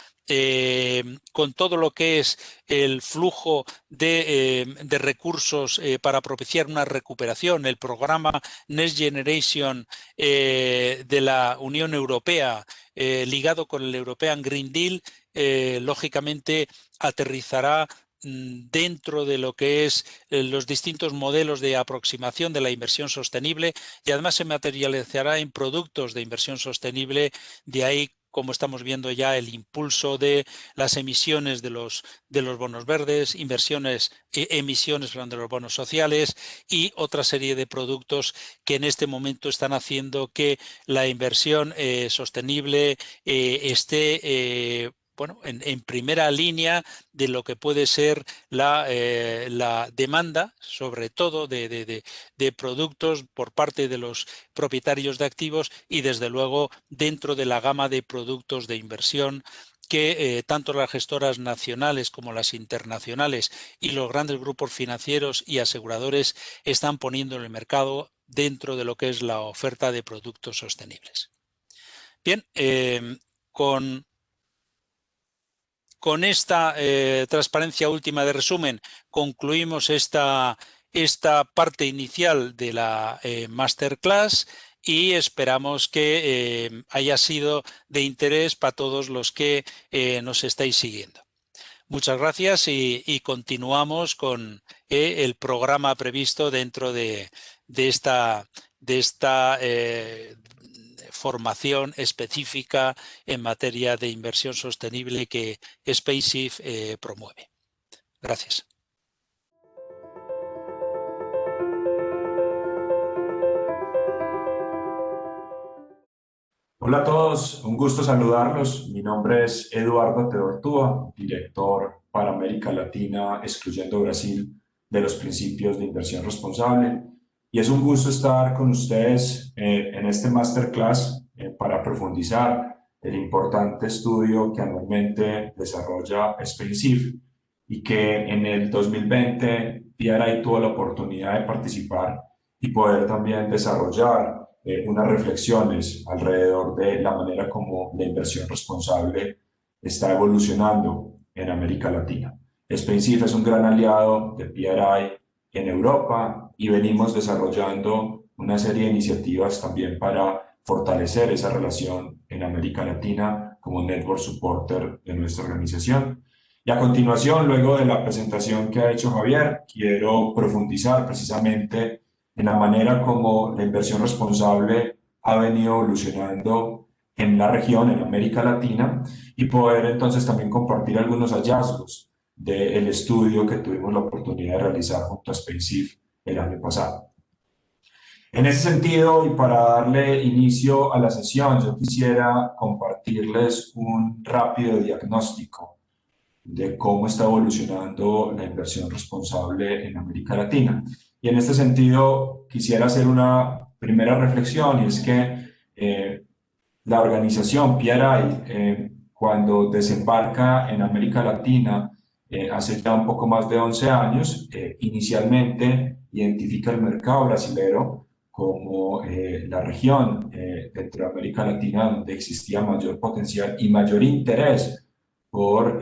Speaker 3: con todo lo que es el flujo de recursos para propiciar una recuperación, el programa Next Generation de la Unión Europea, ligado con el European Green Deal, lógicamente aterrizará dentro de lo que es los distintos modelos de aproximación de la inversión sostenible y además se materializará en productos de inversión sostenible. De ahí, como estamos viendo ya, el impulso de las emisiones de los bonos verdes, emisiones de los bonos sociales y otra serie de productos que en este momento están haciendo que la inversión sostenible esté bueno, en primera línea de lo que puede ser la demanda, sobre todo de productos por parte de los propietarios de activos y, desde luego, dentro de la gama de productos de inversión que tanto las gestoras nacionales como las internacionales y los grandes grupos financieros y aseguradores están poniendo en el mercado dentro de lo que es la oferta de productos sostenibles. Bien, con esta transparencia última de resumen, concluimos esta parte inicial de la masterclass y esperamos que haya sido de interés para todos los que nos estáis siguiendo. Muchas gracias y continuamos con el programa previsto dentro de esta formación específica en materia de inversión sostenible que SpaceShift promueve. Gracias.
Speaker 4: Hola a todos, un gusto saludarlos. Mi nombre es Eduardo Teodortúa, director para América Latina, excluyendo Brasil, de los principios de inversión responsable. Y es un gusto estar con ustedes en este masterclass para profundizar el importante estudio que anualmente desarrolla SpaceShift y que en el 2020 PRI tuvo la oportunidad de participar y poder también desarrollar unas reflexiones alrededor de la manera como la inversión responsable está evolucionando en América Latina. SpaceShift es un gran aliado de PRI en Europa y venimos desarrollando una serie de iniciativas también para fortalecer esa relación en América Latina como network supporter de nuestra organización. Y a continuación, luego de la presentación que ha hecho Javier, quiero profundizar precisamente en la manera como la inversión responsable ha venido evolucionando en la región, en América Latina, y poder entonces también compartir algunos hallazgos del estudio que tuvimos la oportunidad de realizar junto a SpaceShift el año pasado. En ese sentido, y para darle inicio a la sesión, yo quisiera compartirles un rápido diagnóstico de cómo está evolucionando la inversión responsable en América Latina. Y en este sentido, quisiera hacer una primera reflexión, y es que la organización PRI, cuando desembarca en América Latina hace ya un poco más de 11 años, inicialmente identifica el mercado brasilero como la región dentro de América Latina donde existía mayor potencial y mayor interés por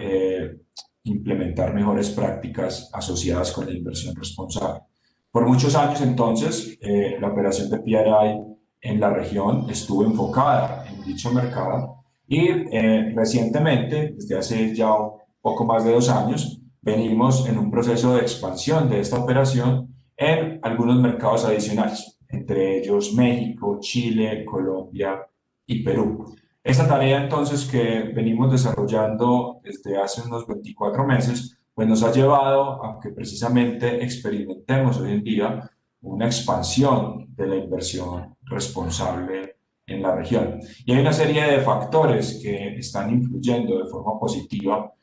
Speaker 4: implementar mejores prácticas asociadas con la inversión responsable. Por muchos años entonces, la operación de PRI en la región estuvo enfocada en dicho mercado Y recientemente, desde hace ya un poco más de 2 años, venimos en un proceso de expansión de esta operación en algunos mercados adicionales, entre ellos México, Chile, Colombia y Perú. Esta tarea entonces que venimos desarrollando desde hace unos 24 meses, pues nos ha llevado a que precisamente experimentemos hoy en día una expansión de la inversión responsable en la región. Y hay una serie de factores que están influyendo de forma positiva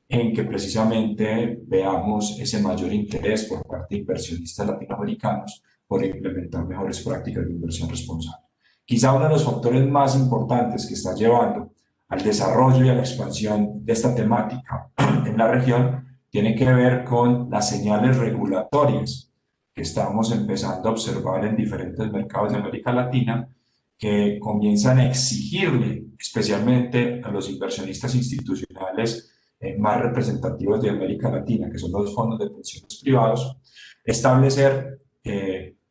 Speaker 4: en que precisamente veamos ese mayor interés por parte de inversionistas latinoamericanos por implementar mejores prácticas de inversión responsable. Quizá uno de los factores más importantes que está llevando al desarrollo y a la expansión de esta temática en la región tiene que ver con las señales regulatorias que estamos empezando a observar en diferentes mercados de América Latina, que comienzan a exigirle, especialmente a los inversionistas institucionales más representativos de América Latina, que son los fondos de pensiones privados, establecer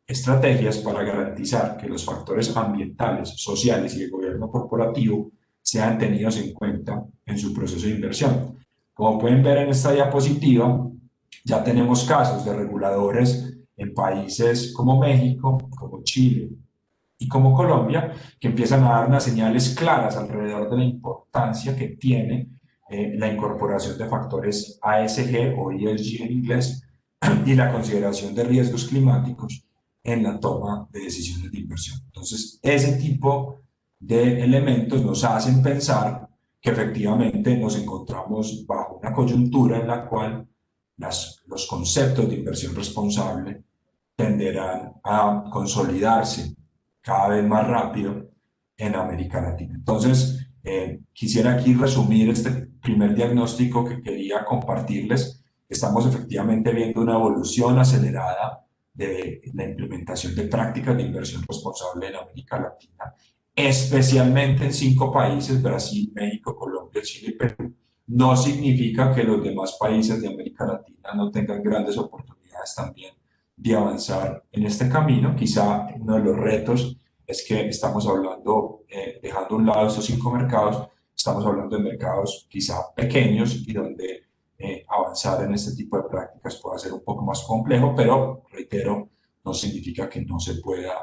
Speaker 4: estrategias para garantizar que los factores ambientales, sociales y de gobierno corporativo sean tenidos en cuenta en su proceso de inversión. Como pueden ver en esta diapositiva, ya tenemos casos de reguladores en países como México, como Chile y como Colombia, que empiezan a dar unas señales claras alrededor de la importancia que tiene la incorporación de factores ASG o ESG en inglés y la consideración de riesgos climáticos en la toma de decisiones de inversión. Entonces, ese tipo de elementos nos hacen pensar que efectivamente nos encontramos bajo una coyuntura en la cual los conceptos de inversión responsable tenderán a consolidarse cada vez más rápido en América Latina. Entonces, quisiera aquí resumir este primer diagnóstico que quería compartirles. Estamos efectivamente viendo una evolución acelerada de la implementación de prácticas de inversión responsable en América Latina, especialmente en 5 países: Brasil, México, Colombia, Chile y Perú. No significa que los demás países de América Latina no tengan grandes oportunidades también de avanzar en este camino. Quizá uno de los retos es que estamos hablando, dejando a un lado estos 5 mercados, estamos hablando de mercados quizá pequeños y donde avanzar en este tipo de prácticas puede ser un poco más complejo, pero reitero, no significa que no se pueda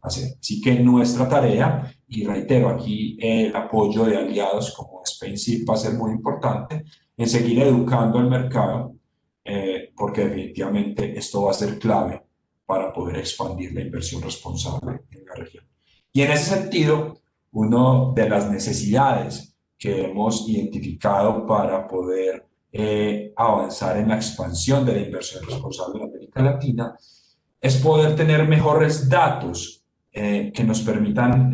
Speaker 4: hacer. Así que nuestra tarea, y reitero aquí el apoyo de aliados como SpainSeed va a ser muy importante, en seguir educando al mercado, porque definitivamente esto va a ser clave para poder expandir la inversión responsable en la región. Y en ese sentido, una de las necesidades que hemos identificado para poder avanzar en la expansión de la inversión responsable en América Latina es poder tener mejores datos que nos permitan,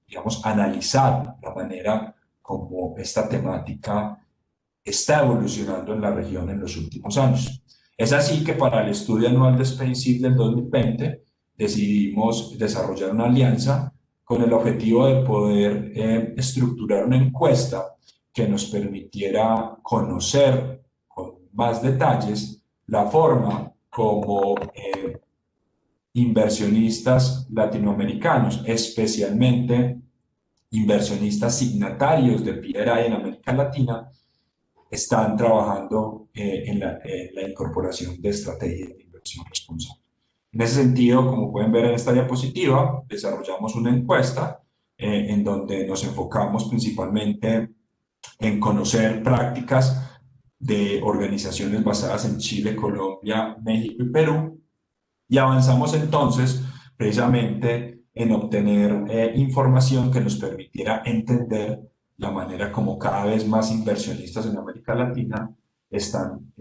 Speaker 4: digamos, analizar la manera como esta temática está evolucionando en la región en los últimos años. Es así que para el estudio anual de SpainSeed del 2020 decidimos desarrollar una alianza con el objetivo de poder estructurar una encuesta que nos permitiera conocer con más detalles la forma como inversionistas latinoamericanos, especialmente inversionistas signatarios de PRI en América Latina, están trabajando en la incorporación de estrategias de inversión responsable. En ese sentido, como pueden ver en esta diapositiva, desarrollamos una encuesta en donde nos enfocamos principalmente en conocer prácticas de organizaciones basadas en Chile, Colombia, México y Perú, y avanzamos entonces precisamente en obtener información que nos permitiera entender la manera como cada vez más inversionistas en América Latina están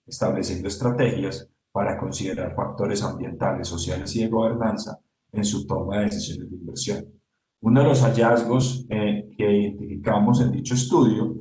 Speaker 4: estableciendo estrategias para considerar factores ambientales, sociales y de gobernanza en su toma de decisiones de inversión. Uno de los hallazgos que identificamos en dicho estudio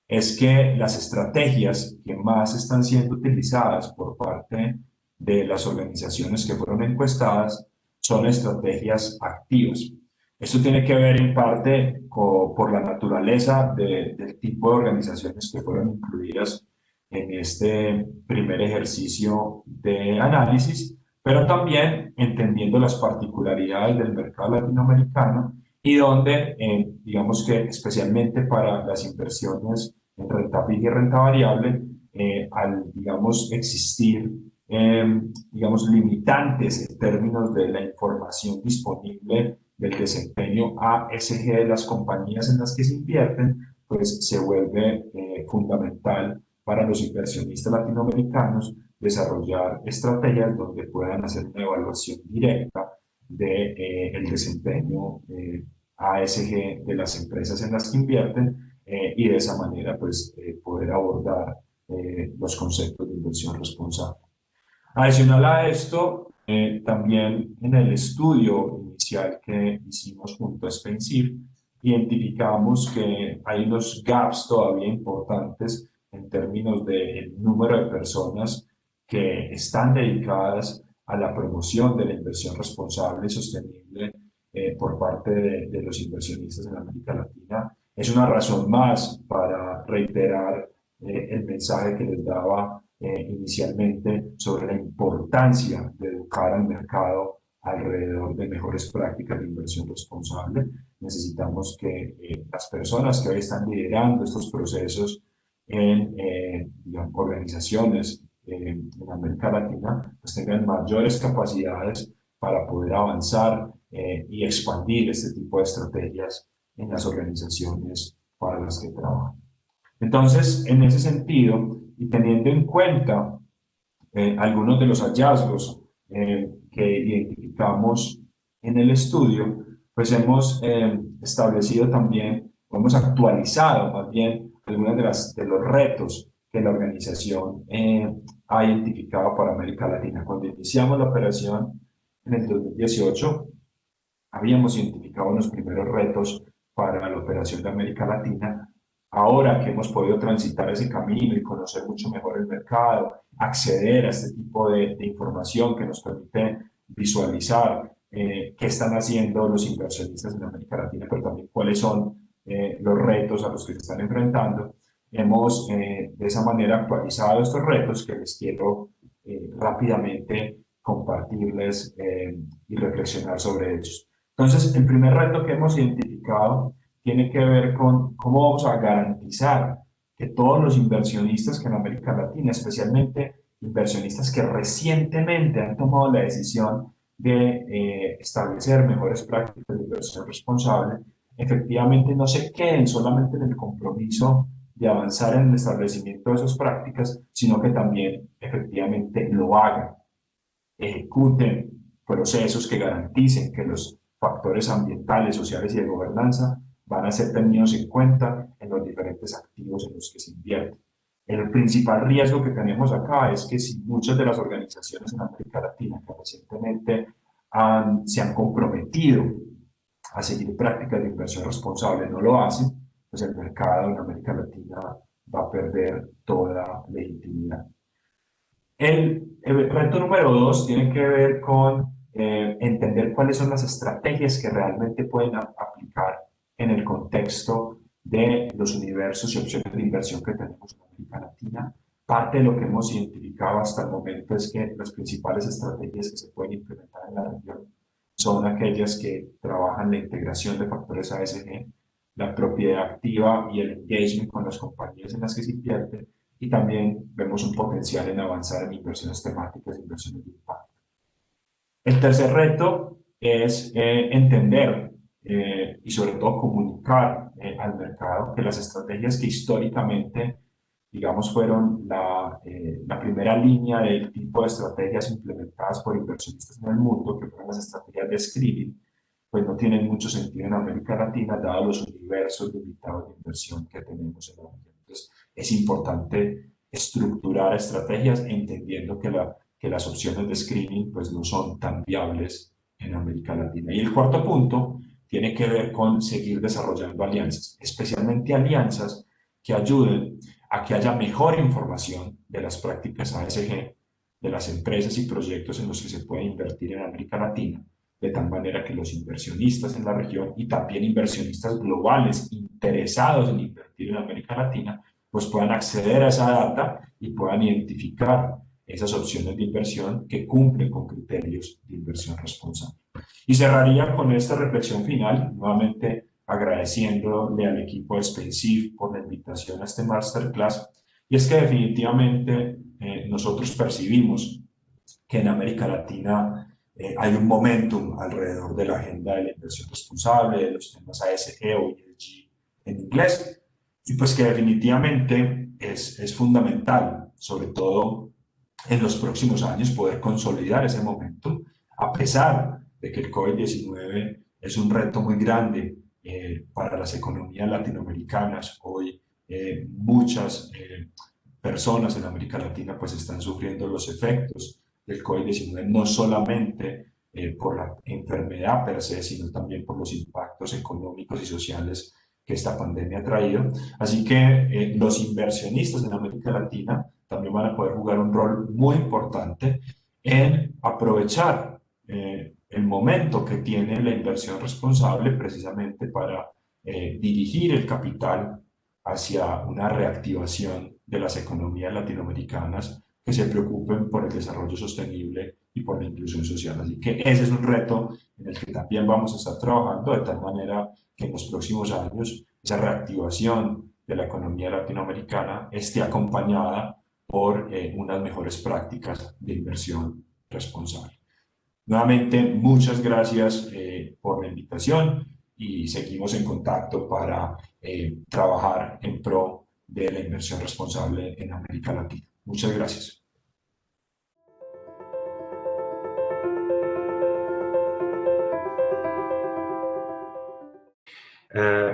Speaker 4: es que las estrategias que más están siendo utilizadas por parte de las organizaciones que fueron encuestadas son estrategias activas. Esto tiene que ver en parte por la naturaleza del tipo de organizaciones que fueron incluidas en este primer ejercicio de análisis, pero también entendiendo las particularidades del mercado latinoamericano y donde, digamos que especialmente para las inversiones en renta fija y renta variable, al, digamos, existir, digamos, limitantes en términos de la información disponible del desempeño ASG de las compañías en las que se invierten, pues se vuelve fundamental para los inversionistas latinoamericanos desarrollar estrategias donde puedan hacer una evaluación directa del desempeño ASG de las empresas en las que invierten y de esa manera pues poder abordar los conceptos de inversión responsable. Adicional a esto, también en el estudio inicial que hicimos junto a Spencer, identificamos que hay unos gaps todavía importantes en términos del número de personas que están dedicadas a la promoción de la inversión responsable y sostenible por parte de los inversionistas en América Latina. Es una razón más para reiterar el mensaje que les daba inicialmente sobre la importancia de educar al mercado alrededor de mejores prácticas de inversión responsable. Necesitamos que las personas que hoy están liderando estos procesos en digamos, organizaciones en América Latina pues tengan mayores capacidades para poder avanzar y expandir este tipo de estrategias en las organizaciones para las que trabajan. Entonces, en ese sentido, y teniendo en cuenta algunos de los hallazgos que identificamos en el estudio, pues hemos establecido también, o hemos actualizado más bien, algunos de los retos que la organización ha identificado para América Latina. Cuando iniciamos la operación en el 2018, habíamos identificado los primeros retos para la operación de América Latina. Ahora que hemos podido transitar ese camino y conocer mucho mejor el mercado, acceder a este tipo de información que nos permite visualizar qué están haciendo los inversionistas en América Latina, pero también cuáles son los retos a los que se están enfrentando, hemos de esa manera actualizado estos retos que les quiero rápidamente compartirles y reflexionar sobre ellos. Entonces, el primer reto que hemos identificado tiene que ver con cómo vamos a garantizar que todos los inversionistas que en América Latina, especialmente inversionistas que recientemente han tomado la decisión de establecer mejores prácticas de inversión responsable, efectivamente no se queden solamente en el compromiso de avanzar en el establecimiento de esas prácticas, sino que también efectivamente lo hagan, ejecuten procesos que garanticen que los factores ambientales, sociales y de gobernanza van a ser tenidos en cuenta en los diferentes activos en los que se invierte. El principal riesgo que tenemos acá es que si muchas de las organizaciones en América Latina que recientemente se han comprometido a seguir prácticas de inversión responsable no lo hacen, pues el mercado en América Latina va a perder toda legitimidad. El reto número 2 tiene que ver con entender cuáles son las estrategias que realmente pueden aplicar en el contexto de los universos y opciones de inversión que tenemos en América Latina. Parte de lo que hemos identificado hasta el momento es que las principales estrategias que se pueden implementar en la región son aquellas que trabajan la integración de factores ASG, la propiedad activa y el engagement con las compañías en las que se invierte, y también vemos un potencial en avanzar en inversiones temáticas e inversiones de impacto. El tercer reto es entender y sobre todo comunicar al mercado que las estrategias que históricamente, digamos, fueron la primera línea del tipo de estrategias implementadas por inversionistas en el mundo, que fueron las estrategias de screening, pues no tienen mucho sentido en América Latina, dado los universos limitados de inversión que tenemos en la región. Entonces, es importante estructurar estrategias entendiendo que las opciones de screening pues, no son tan viables en América Latina. Y el cuarto punto tiene que ver con seguir desarrollando alianzas, especialmente alianzas que ayuden a que haya mejor información de las prácticas ASG, de las empresas y proyectos en los que se puede invertir en América Latina, de tal manera que los inversionistas en la región y también inversionistas globales interesados en invertir en América Latina, pues puedan acceder a esa data y puedan identificar esas opciones de inversión que cumplen con criterios de inversión responsable. Y cerraría con esta reflexión final, nuevamente agradeciéndole al equipo de SpainShift por la invitación a este masterclass, y es que definitivamente nosotros percibimos que en América Latina hay un momentum alrededor de la agenda de la inversión responsable, de los temas ASE o ESG en inglés, y pues que definitivamente es fundamental, sobre todo en los próximos años, poder consolidar ese momentum, a pesar de que el COVID-19 es un reto muy grande para las economías latinoamericanas. Hoy muchas personas en América Latina pues están sufriendo los efectos del COVID-19, no solamente por la enfermedad per se, sino también por los impactos económicos y sociales que esta pandemia ha traído. Así que los inversionistas en América Latina también van a poder jugar un rol muy importante en aprovechar el momento que tiene la inversión responsable precisamente para dirigir el capital hacia una reactivación de las economías latinoamericanas que se preocupen por el desarrollo sostenible y por la inclusión social. Así que ese es un reto en el que también vamos a estar trabajando de tal manera que en los próximos años esa reactivación de la economía latinoamericana esté acompañada por unas mejores prácticas de inversión responsable. Nuevamente, muchas gracias por la invitación y seguimos en contacto para trabajar en pro de la inversión responsable en América Latina. Muchas gracias.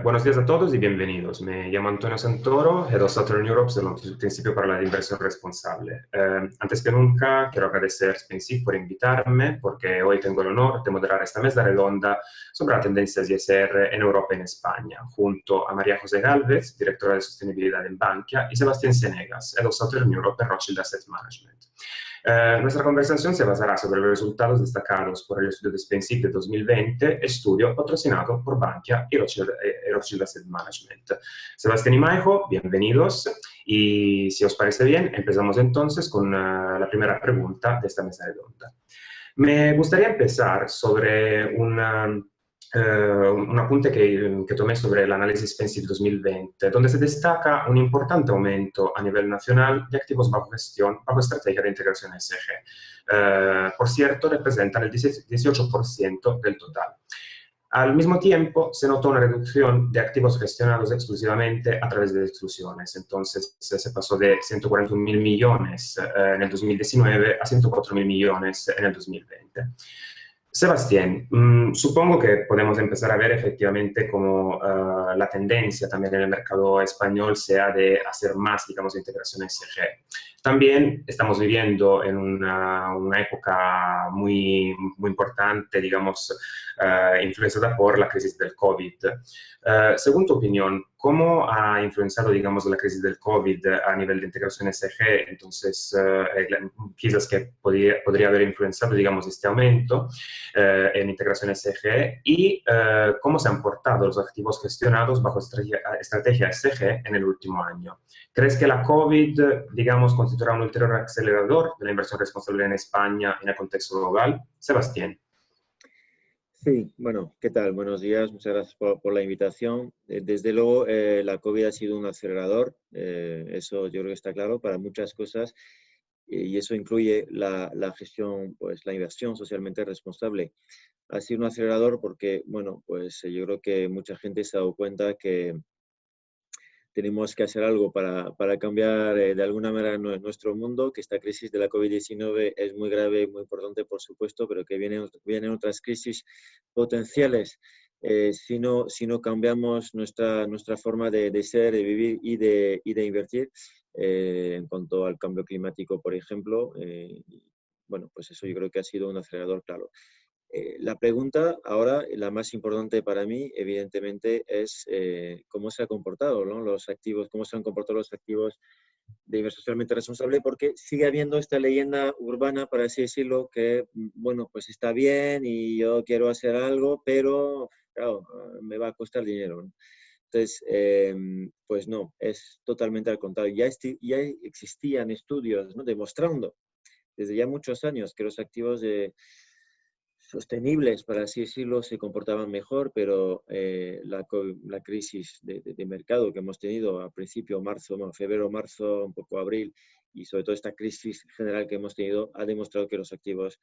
Speaker 5: Buenos días a todos y bienvenidos. Me llamo Antonio Santoro, Head of Southern Europe del Principio para la Inversión Responsable. Antes que nunca, quiero agradecer a SpainShift por invitarme, porque hoy tengo el honor de moderar esta mesa redonda sobre las tendencias ISR en Europa y en España, junto a María José Gálvez, directora de Sostenibilidad en Bankia, y Sebastián Senegas, Head of Southern Europe en Rothschild Asset Management. Nuestra conversación se basará sobre los resultados destacados por el estudio de SpainShift de 2020, estudio patrocinado por Bankia y Rothschild Asset Management. Sebastián y Maijo, bienvenidos. Y si os parece bien, empezamos entonces con la primera pregunta de esta mesa redonda. Me gustaría empezar sobre un apunte que tomé sobre el análisis SpainShift 2020, donde se destaca un importante aumento a nivel nacional de activos bajo gestión, bajo estrategia de integración ESG. Por cierto, representan el 18% del total. Al mismo tiempo, se notó una reducción de activos gestionados exclusivamente a través de exclusiones. Entonces, se pasó de 141.000 millones en el 2019 a 104.000 millones en el 2020. Sebastián, supongo que podemos empezar a ver efectivamente cómo la tendencia también en el mercado español sea de hacer más, digamos, integración ESG. También estamos viviendo en una época muy importante, digamos, influenciada por la crisis del COVID. Según tu opinión, ¿cómo ha influenciado, digamos, la crisis del COVID a nivel de integración ESG? Entonces, quizás que podría haber influenciado, digamos, este aumento en integración ESG y cómo se han portado los activos gestionados bajo estrategia ESG en el último año. ¿Crees que la COVID, digamos, constituirá un ulterior acelerador de la inversión responsable en España en el contexto global? Sebastián.
Speaker 6: Sí, bueno, ¿qué tal? Buenos días, muchas gracias por la invitación. Desde luego, la COVID ha sido un acelerador, eso yo creo que está claro para muchas cosas, y eso incluye la gestión, pues la inversión socialmente responsable. Ha sido un acelerador porque, bueno, pues yo creo que mucha gente se ha dado cuenta que tenemos que hacer algo para cambiar de alguna manera nuestro mundo, que esta crisis de la COVID-19 es muy grave y muy importante, por supuesto, pero que vienen otras crisis potenciales si no cambiamos nuestra forma de ser, de vivir y de invertir en cuanto al cambio climático, por ejemplo. Bueno, pues eso yo creo que ha sido un acelerador claro. La pregunta ahora, la más importante para mí, evidentemente, es cómo se ha comportado, ¿no? Los activos, cómo se han comportado los activos de inversión socialmente responsable, porque sigue habiendo esta leyenda urbana, por así decirlo, que, bueno, pues está bien y yo quiero hacer algo, pero, claro, me va a costar dinero, ¿no? Entonces, pues no, es totalmente al contrario. Ya existían estudios, ¿no?, demostrando desde ya muchos años que los activos sostenibles, para así decirlo, se comportaban mejor, pero la crisis de mercado que hemos tenido a principio febrero, marzo, un poco abril, y sobre todo esta crisis general que hemos tenido, ha demostrado que los activos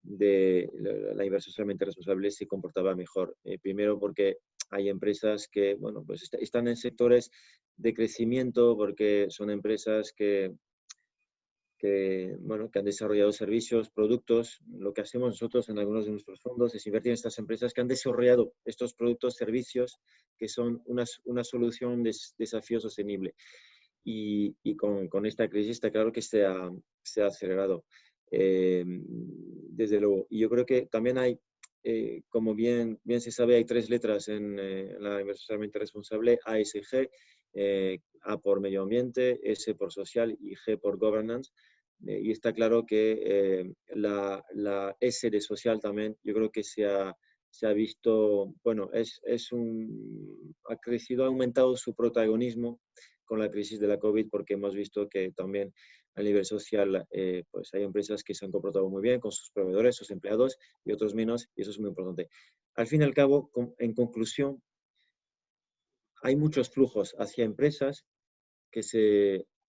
Speaker 6: de la inversión socialmente responsable se comportaban mejor. Primero porque hay empresas que, bueno, pues están en sectores de crecimiento, porque son empresas que han desarrollado servicios, productos. Lo que hacemos nosotros en algunos de nuestros fondos es invertir en estas empresas que han desarrollado estos productos, servicios, que son una solución de desafío sostenible. Y con esta crisis está claro que se ha acelerado, desde luego. Y yo creo que también hay, como bien se sabe, hay 3 letras en la inversión socialmente responsable: A, S, G. A por medio ambiente, S por social y G por governance. Y está claro que la S de social también, yo creo que se ha visto, bueno, ha crecido, ha aumentado su protagonismo con la crisis de la COVID, porque hemos visto que también a nivel social pues hay empresas que se han comportado muy bien con sus proveedores, sus empleados, y otros menos, y eso es muy importante. Al fin y al cabo, en conclusión, hay muchos flujos hacia empresas que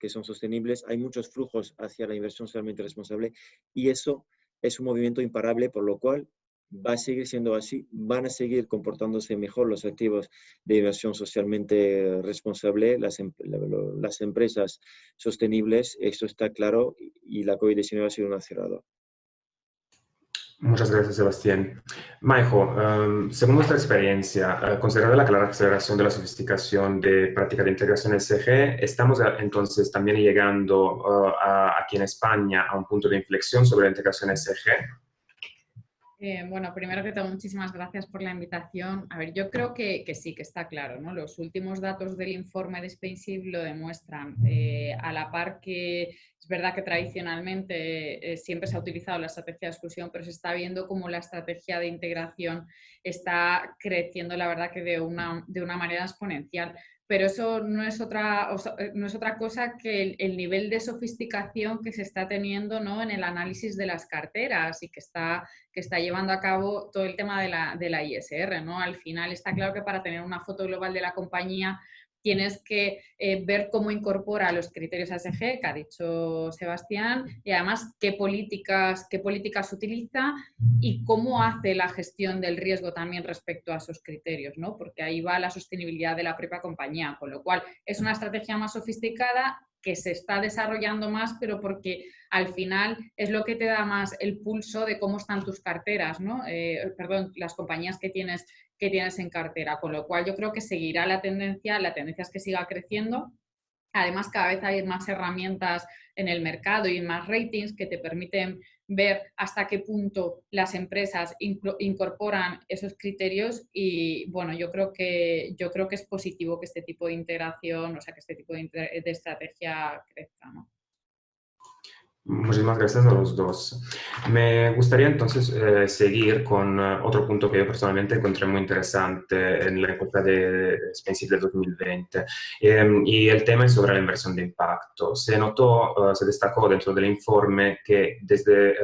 Speaker 6: son sostenibles, hay muchos flujos hacia la inversión socialmente responsable, y eso es un movimiento imparable, por lo cual va a seguir siendo así, van a seguir comportándose mejor los activos de inversión socialmente responsable, las empresas sostenibles, esto está claro, y la COVID-19 ha sido un acelerador.
Speaker 5: Muchas gracias, Sebastián. Maijo, según nuestra experiencia, considerada la clara aceleración de la sofisticación de práctica de integración ESG, estamos entonces también llegando aquí en España a un punto de inflexión sobre la integración ESG.
Speaker 7: Bueno, primero que todo, muchísimas gracias por la invitación. A ver, yo creo que sí, que está claro, ¿no? Los últimos datos del informe de SpainShift lo demuestran. A la par que es verdad que tradicionalmente siempre se ha utilizado la estrategia de exclusión, pero se está viendo como la estrategia de integración está creciendo, la verdad, que de una manera exponencial. Pero eso no es otra cosa que el nivel de sofisticación que se está teniendo, ¿no?, en el análisis de las carteras, y que está llevando a cabo todo el tema de la ISR, ¿no? Al final está claro que para tener una foto global de la compañía tienes que ver cómo incorpora los criterios ESG, que ha dicho Sebastián, y además qué políticas utiliza y cómo hace la gestión del riesgo también respecto a esos criterios, ¿no? Porque ahí va la sostenibilidad de la propia compañía, con lo cual es una estrategia más sofisticada que se está desarrollando más, pero porque al final es lo que te da más el pulso de cómo están tus carteras, ¿no? Las compañías que tienes en cartera, con lo cual yo creo que seguirá la tendencia es que siga creciendo. Además, cada vez hay más herramientas en el mercado y más ratings que te permiten ver hasta qué punto las empresas incorporan esos criterios, y bueno, yo creo que es positivo que este tipo de integración, o sea, que este tipo de estrategia crezca, ¿no?
Speaker 5: Muchísimas gracias a los dos. Me gustaría entonces seguir con otro punto que yo personalmente encontré muy interesante en la encuesta de SpainShift del 2020. Y el tema es sobre la inversión de impacto. Se notó, se destacó dentro del informe que desde,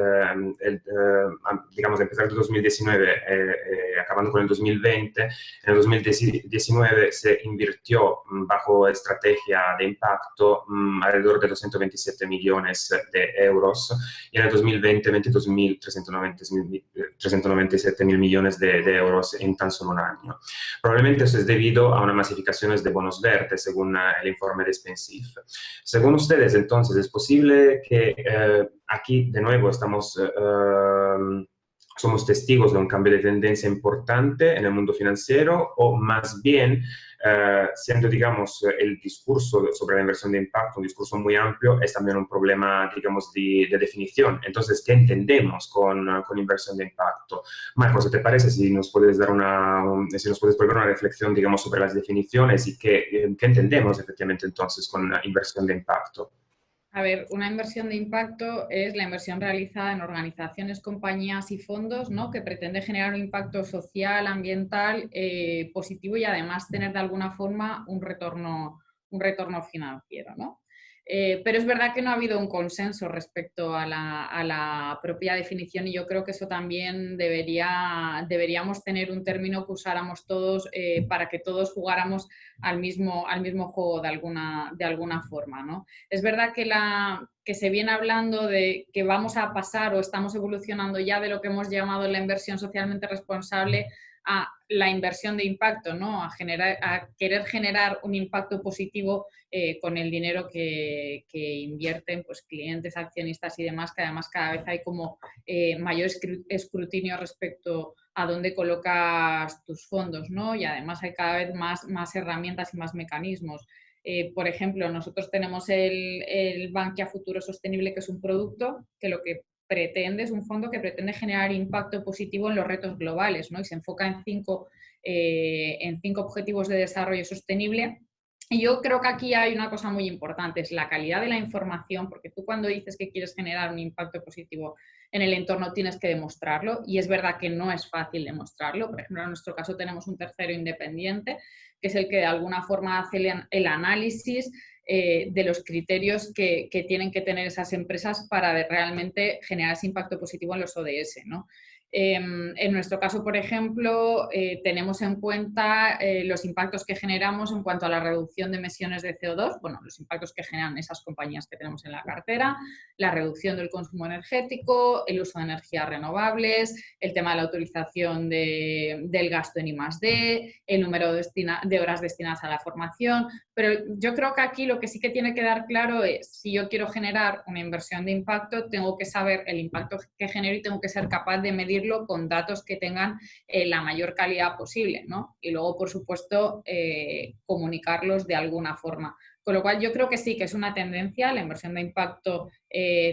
Speaker 5: digamos, empezar el 2019, acabando con el 2020, en el 2019 se invirtió bajo estrategia de impacto alrededor de 227 millones de euros, y en el 2020 22.397 millones de euros en tan solo un año. Probablemente eso es debido a una masificación de bonos verdes, según el informe de SpainShift. Según ustedes, entonces, ¿es posible que aquí de nuevo somos testigos de un cambio de tendencia importante en el mundo financiero, o más bien, siendo, digamos, el discurso sobre la inversión de impacto un discurso muy amplio, es también un problema, digamos, de definición? Entonces, ¿qué entendemos con inversión de impacto? Marco, ¿qué te parece si nos puedes dar si nos puedes volver una reflexión, digamos, sobre las definiciones y qué entendemos efectivamente entonces con inversión de impacto?
Speaker 7: A ver, una inversión de impacto es la inversión realizada en organizaciones, compañías y fondos, ¿no?, que pretende generar un impacto social, ambiental, positivo, y además tener de alguna forma un retorno financiero, ¿no? Pero es verdad que no ha habido un consenso respecto a la propia definición, y yo creo que eso también deberíamos tener un término que usáramos todos para que todos jugáramos al mismo juego de alguna forma, ¿no? Es verdad que se viene hablando de que vamos a pasar o estamos evolucionando ya de lo que hemos llamado la inversión socialmente responsable a la inversión de impacto, ¿no? A querer generar un impacto positivo con el dinero que invierten pues, clientes, accionistas y demás, que además cada vez hay como mayor escrutinio respecto a dónde colocas tus fondos, ¿no? Y además hay cada vez más herramientas y más mecanismos. Por ejemplo, nosotros tenemos el Bankia Futuro Sostenible, que es un producto que lo que pretende, es un fondo que pretende generar impacto positivo en los retos globales, ¿no? Y se enfoca en cinco objetivos de desarrollo sostenible. Y yo creo que aquí hay una cosa muy importante, es la calidad de la información, porque tú cuando dices que quieres generar un impacto positivo en el entorno tienes que demostrarlo, y es verdad que no es fácil demostrarlo. Por ejemplo, en nuestro caso tenemos un tercero independiente, que es el que de alguna forma hace el análisis de los criterios que tienen que tener esas empresas para realmente generar ese impacto positivo en los ODS, ¿no? En nuestro caso, por ejemplo, tenemos en cuenta los impactos que generamos en cuanto a la reducción de emisiones de CO2, bueno, los impactos que generan esas compañías que tenemos en la cartera, la reducción del consumo energético, el uso de energías renovables, el tema de la utilización del gasto en I+D, el número de horas destinadas a la formación. Pero yo creo que aquí lo que sí que tiene que dar claro es, si yo quiero generar una inversión de impacto, tengo que saber el impacto que genero y tengo que ser capaz de medirlo con datos que tengan la mayor calidad posible, ¿no? Y luego, por supuesto, comunicarlos de alguna forma. Con lo cual, yo creo que sí, que es una tendencia. La inversión de impacto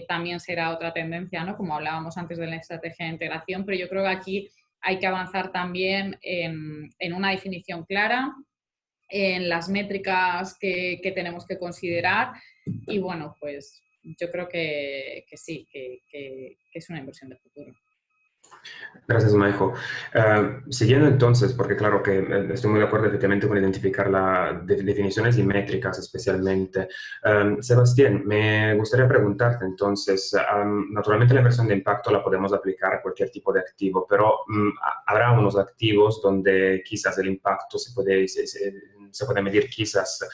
Speaker 7: también será otra tendencia, ¿no? Como hablábamos antes de la estrategia de integración, pero yo creo que aquí hay que avanzar también en una definición clara, en las métricas que tenemos que considerar, y bueno, pues yo creo que sí, que es una inversión de futuro.
Speaker 5: Gracias, Maijo. Siguiendo entonces, porque claro que estoy muy de acuerdo efectivamente con identificar las definiciones y métricas especialmente. Sebastián, me gustaría preguntarte entonces, naturalmente la inversión de impacto la podemos aplicar a cualquier tipo de activo, pero habrá unos activos donde quizás el impacto se puede medir quizás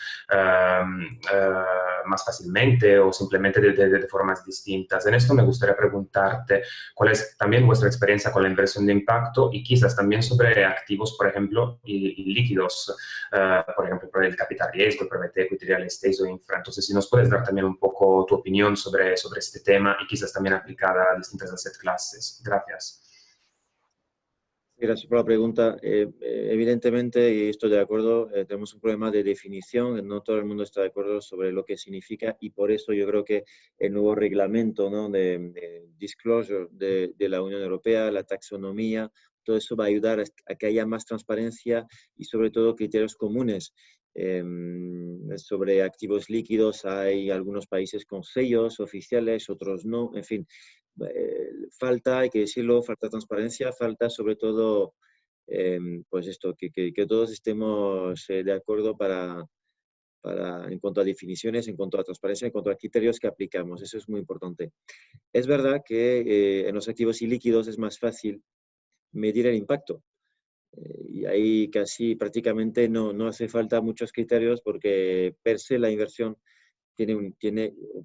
Speaker 5: más fácilmente o simplemente de formas distintas. En esto me gustaría preguntarte cuál es también vuestra experiencia con la inversión de impacto y quizás también sobre activos, por ejemplo, y líquidos, por ejemplo, por el capital riesgo, el private equity, real estate o infra. Entonces, si nos puedes dar también un poco tu opinión sobre este tema y quizás también aplicada a distintas asset classes. Gracias.
Speaker 6: Gracias por la pregunta. Evidentemente, y estoy de acuerdo, tenemos un problema de definición. No todo el mundo está de acuerdo sobre lo que significa, y por eso yo creo que el nuevo reglamento, ¿no?, de disclosure de la Unión Europea, la taxonomía, todo eso va a ayudar a que haya más transparencia y sobre todo criterios comunes. Sobre activos líquidos hay algunos países con sellos oficiales, otros no, en fin. Falta, hay que decirlo, falta transparencia, falta sobre todo, pues esto, que todos estemos de acuerdo en cuanto a definiciones, en cuanto a transparencia, en cuanto a criterios que aplicamos. Eso es muy importante. Es verdad que en los activos ilíquidos es más fácil medir el impacto. Y ahí casi prácticamente no hace falta muchos criterios porque per se la inversión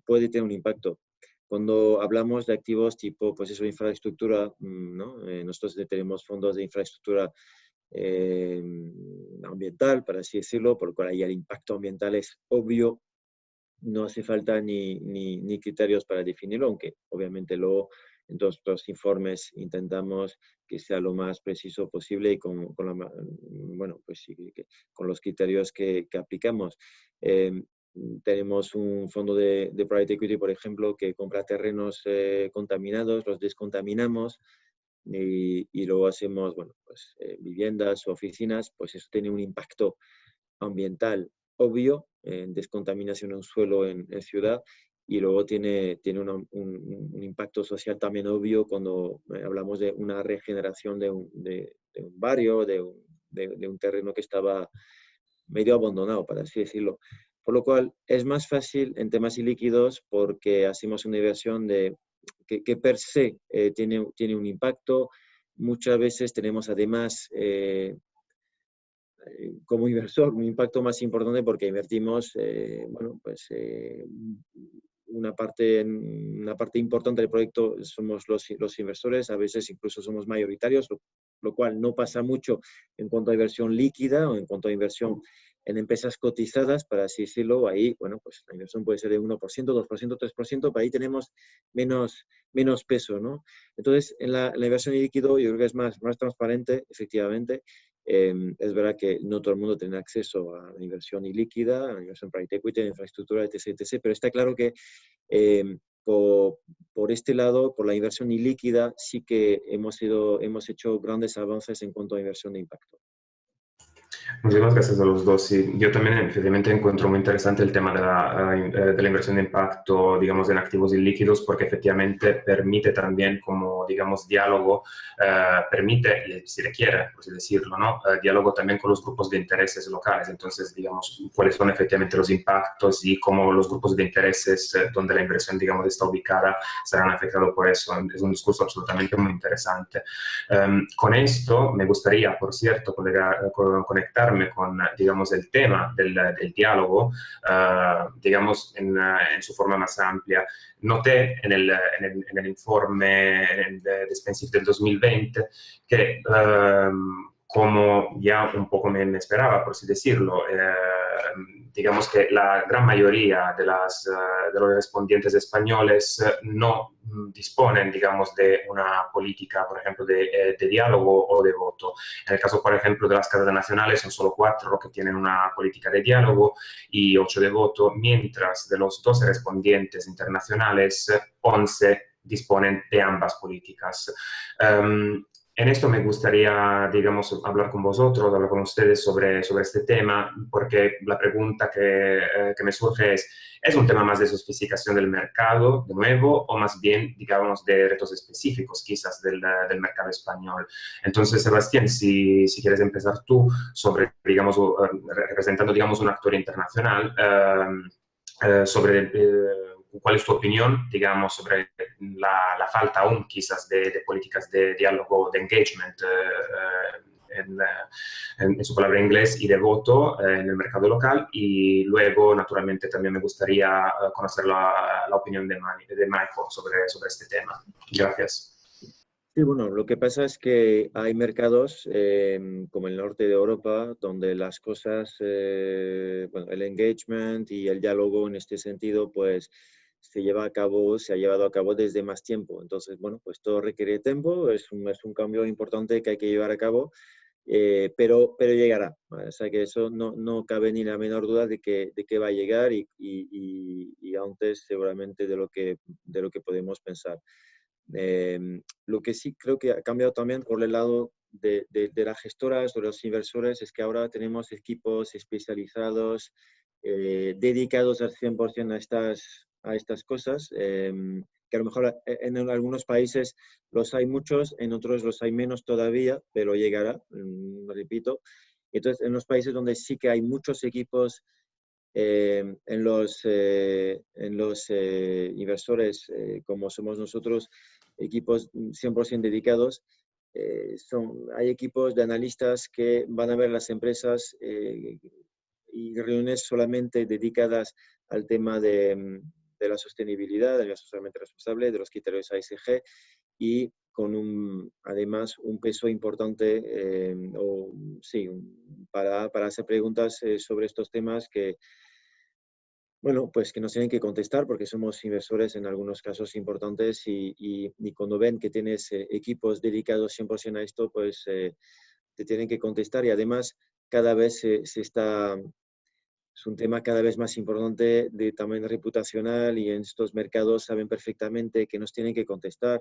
Speaker 6: puede tener un impacto. Cuando hablamos de activos tipo, pues eso, infraestructura, ¿no? Nosotros tenemos fondos de infraestructura ambiental, para así decirlo, por lo cual ahí el impacto ambiental es obvio, no hace falta ni criterios para definirlo, aunque obviamente luego en todos los informes intentamos que sea lo más preciso posible y con los criterios que aplicamos. Tenemos un fondo de private equity, por ejemplo, que compra terrenos contaminados, los descontaminamos y luego hacemos, bueno, pues, viviendas o oficinas. Pues eso tiene un impacto ambiental obvio, en descontaminación de un suelo en ciudad, y luego tiene un impacto social también obvio cuando hablamos de una regeneración de un barrio, de un terreno que estaba medio abandonado, para así decirlo. Por lo cual es más fácil en temas ilíquidos porque hacemos una inversión que per se tiene un impacto. Muchas veces tenemos además como inversor un impacto más importante porque invertimos bueno, pues, una parte importante del proyecto somos los inversores, a veces incluso somos mayoritarios, lo cual no pasa mucho en cuanto a inversión líquida o en cuanto a inversión en empresas cotizadas, para así decirlo. Ahí, bueno, pues la inversión puede ser de 1%, 2%, 3%, pero ahí tenemos menos peso, ¿no? Entonces, en la inversión en líquido yo creo que es más transparente, efectivamente. Es verdad que no todo el mundo tiene acceso a la inversión ilíquida, a la inversión private equity, a infraestructura, etc., pero está claro que por este lado, por la inversión ilíquida, sí que hemos hecho grandes avances en cuanto a inversión de impacto.
Speaker 5: Muchísimas gracias a los dos. Sí, yo también efectivamente encuentro muy interesante el tema de la inversión de impacto, digamos, en activos ilíquidos, porque efectivamente permite también como, digamos, diálogo, permite, si requiere, por así decirlo, ¿no? Diálogo también con los grupos de intereses locales. Entonces, digamos, cuáles son efectivamente los impactos y cómo los grupos de intereses donde la inversión, digamos, está ubicada serán afectados por eso. Es un discurso absolutamente muy interesante. Con esto me gustaría, por cierto, conectarme con, digamos, el tema del diálogo, digamos, en su forma más amplia. Noté en el informe de Spensive del 2020 que, como ya un poco me esperaba, por así decirlo, digamos que la gran mayoría de los respondientes españoles no disponen, digamos, de una política, por ejemplo, de diálogo o de voto. En el caso, por ejemplo, de las cadenas nacionales, son solo 4 que tienen una política de diálogo y 8 de voto, mientras de los 12 respondientes internacionales, 11 disponen de ambas políticas. En esto me gustaría, digamos, hablar con vosotros, hablar con ustedes sobre este tema, porque la pregunta que me surge ¿es un tema más de sofisticación del mercado, de nuevo, o más bien, digamos, de retos específicos, quizás, del mercado español? Entonces, Sebastián, si quieres empezar tú sobre, digamos, representando, digamos, un actor internacional, sobre cuál es tu opinión, digamos, sobre la falta aún quizás de políticas de diálogo, de engagement, en su palabra en inglés, y de voto en el mercado local. Y luego, naturalmente, también me gustaría conocer la opinión de Michael sobre este tema. Gracias.
Speaker 6: Sí, bueno, lo que pasa es que hay mercados como el norte de Europa donde las cosas, bueno, el engagement y el diálogo en este sentido, pues se ha llevado a cabo desde más tiempo. Entonces, bueno, pues todo requiere tiempo, es un cambio importante que hay que llevar a cabo, pero llegará. ¿Vale? O sea que eso no cabe ni la menor duda de que va a llegar y antes seguramente de lo que podemos pensar. Lo que sí creo que ha cambiado también por el lado de las gestoras o de los inversores es que ahora tenemos equipos especializados dedicados al 100% a estas cosas, que a lo mejor en algunos países los hay muchos, en otros los hay menos todavía, pero llegará, repito. Entonces, en los países donde sí que hay muchos equipos, en los inversores, como somos nosotros, equipos 100% dedicados, hay equipos de analistas que van a ver las empresas y reuniones solamente dedicadas al tema de la sostenibilidad, de la socialmente responsable, de los criterios ASG, y con además un peso importante para hacer preguntas sobre estos temas que, bueno, pues que nos tienen que contestar porque somos inversores en algunos casos importantes y cuando ven que tienes equipos dedicados 100% a esto, pues te tienen que contestar y además cada vez es un tema cada vez más importante de tamaño reputacional y en estos mercados saben perfectamente que nos tienen que contestar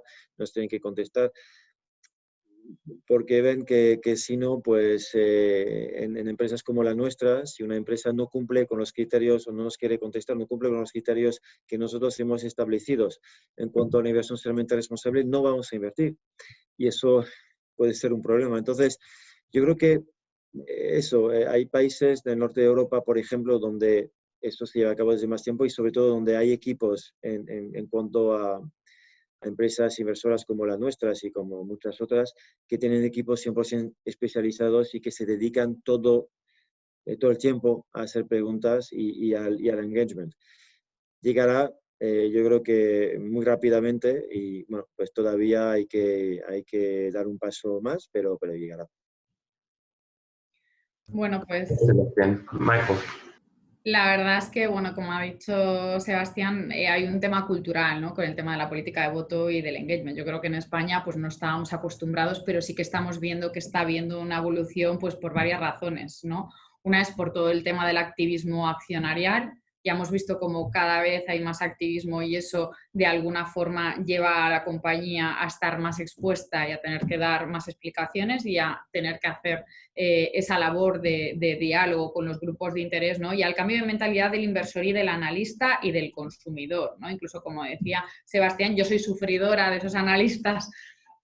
Speaker 6: porque ven que si no, pues en empresas como la nuestra, si una empresa no cumple con los criterios o no nos quiere contestar, no cumple con los criterios que nosotros hemos establecidos en cuanto a una inversión socialmente responsable, no vamos a invertir. Y eso puede ser un problema. Entonces, yo creo que hay países del norte de Europa, por ejemplo, donde esto se lleva a cabo desde más tiempo y sobre todo donde hay equipos en cuanto a empresas inversoras como las nuestras y como muchas otras, que tienen equipos 100% especializados y que se dedican todo el tiempo a hacer preguntas y al engagement. Llegará, yo creo que muy rápidamente y bueno, pues todavía hay que dar un paso más, pero llegará.
Speaker 7: Bueno, pues
Speaker 5: Bien, Michael.
Speaker 7: la verdad es que, bueno, como ha dicho Sebastián, hay un tema cultural, ¿no? Con el tema de la política de voto y del engagement. Yo creo que en España pues no estábamos acostumbrados, pero sí que estamos viendo que está habiendo una evolución pues por varias razones, ¿no? Una es por todo el tema del activismo accionarial. Ya hemos visto como cada vez hay más activismo y eso de alguna forma lleva a la compañía a estar más expuesta y a tener que dar más explicaciones y a tener que hacer esa labor de diálogo con los grupos de interés, ¿no? Y al cambio de mentalidad del inversor y del analista y del consumidor, ¿no? Incluso como decía Sebastián, yo soy sufridora de esos analistas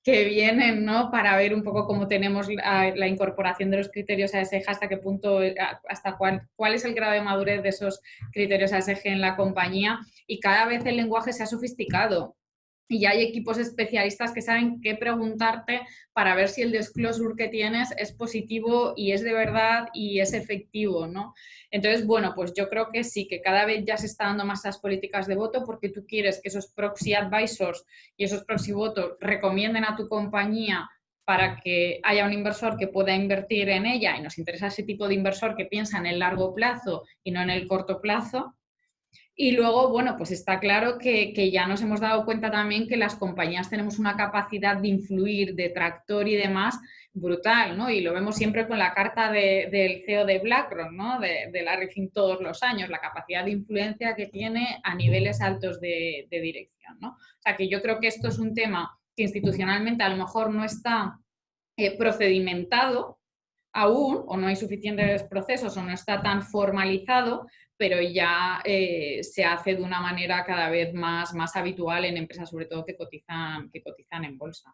Speaker 7: que vienen, ¿no? Para ver un poco cómo tenemos la incorporación de los criterios ASG, hasta qué punto, hasta cuál es el grado de madurez de esos criterios ASG en la compañía, y cada vez el lenguaje se ha sofisticado. Y ya hay equipos especialistas que saben qué preguntarte para ver si el disclosure que tienes es positivo y es de verdad y es efectivo, ¿no? Entonces, bueno, pues yo creo que sí, que cada vez ya se está dando más las políticas de voto porque tú quieres que esos proxy advisors y esos proxy votos recomienden a tu compañía para que haya un inversor que pueda invertir en ella, y nos interesa ese tipo de inversor que piensa en el largo plazo y no en el corto plazo. Y luego, bueno, pues está claro que ya nos hemos dado cuenta también que las compañías tenemos una capacidad de influir, de tractor y demás brutal, ¿no? Y lo vemos siempre con la carta del CEO de BlackRock, ¿no? De Larry Fink todos los años, la capacidad de influencia que tiene a niveles altos de dirección, ¿no? O sea, que yo creo que esto es un tema que institucionalmente a lo mejor no está procedimentado aún, o no hay suficientes procesos, o no está tan formalizado, pero ya se hace de una manera cada vez más habitual en empresas, sobre todo que cotizan en bolsa.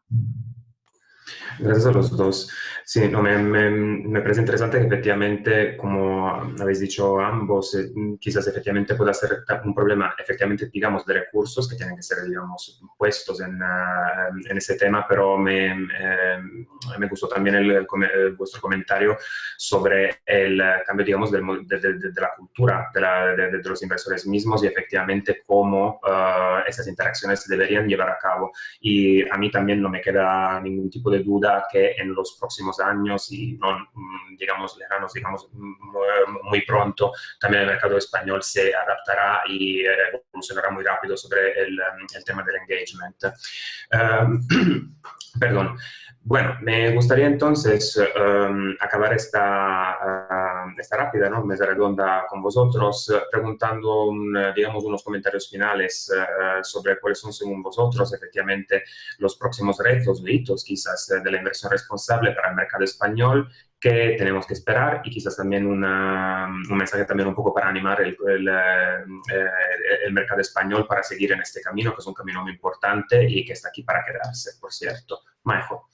Speaker 5: Gracias a los dos. Sí, no, me parece interesante que efectivamente, como habéis dicho ambos, quizás efectivamente pueda ser un problema, efectivamente, digamos, de recursos que tienen que ser, digamos, puestos en ese tema, pero me gustó también vuestro comentario sobre el cambio, digamos, de la cultura de los inversores mismos y efectivamente cómo esas interacciones se deberían llevar a cabo. Y a mí también no me queda ningún tipo de duda que en los próximos años y no, digamos, lejanos, digamos, muy pronto, también el mercado español se adaptará y evolucionará muy rápido sobre el tema del engagement. Perdón. Bueno, me gustaría entonces acabar esta rápida, ¿no?, mesa redonda con vosotros, preguntando, digamos, unos comentarios finales sobre cuáles son, según vosotros, efectivamente, los próximos retos o hitos, quizás, de la inversión responsable para el mercado español, que tenemos que esperar, y quizás también un mensaje también un poco para animar el mercado español para seguir en este camino, que es un camino muy importante y que está aquí para quedarse, por cierto. Majo.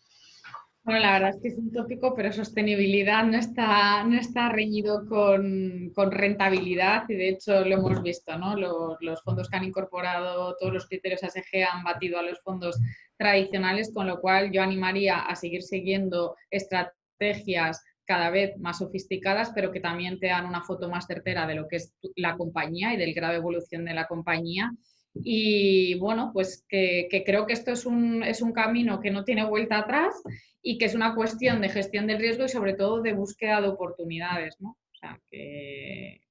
Speaker 7: Bueno, la verdad es que es un tópico, pero sostenibilidad no está reñido con rentabilidad, y de hecho lo hemos visto, ¿no? Los fondos que han incorporado todos los criterios ASG han batido a los fondos tradicionales, con lo cual yo animaría a seguir siguiendo estrategias cada vez más sofisticadas, pero que también te dan una foto más certera de lo que es la compañía y del grado de evolución de la compañía. Y bueno, pues que creo que esto es un camino que no tiene vuelta atrás y que es una cuestión de gestión del riesgo y sobre todo de búsqueda de oportunidades, ¿no? O sea, que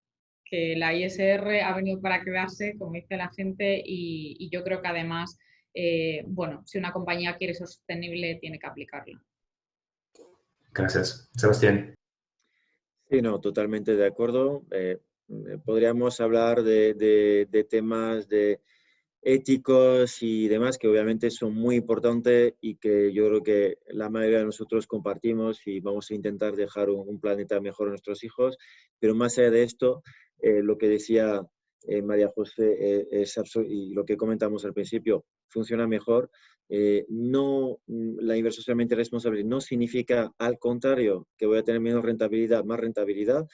Speaker 7: la ISR ha venido para quedarse, como dice la gente, y yo creo que además, bueno, si una compañía quiere ser sostenible, tiene que aplicarla.
Speaker 5: Gracias. Sebastián.
Speaker 6: Sí, no, totalmente de acuerdo. Podríamos hablar de temas de éticos y demás que obviamente son muy importantes y que yo creo que la mayoría de nosotros compartimos y vamos a intentar dejar un planeta mejor a nuestros hijos. Pero más allá de esto, lo que decía María José y lo que comentamos al principio, funciona mejor. No, la inversión socialmente responsable no significa, al contrario, que voy a tener menos rentabilidad, más rentabilidad.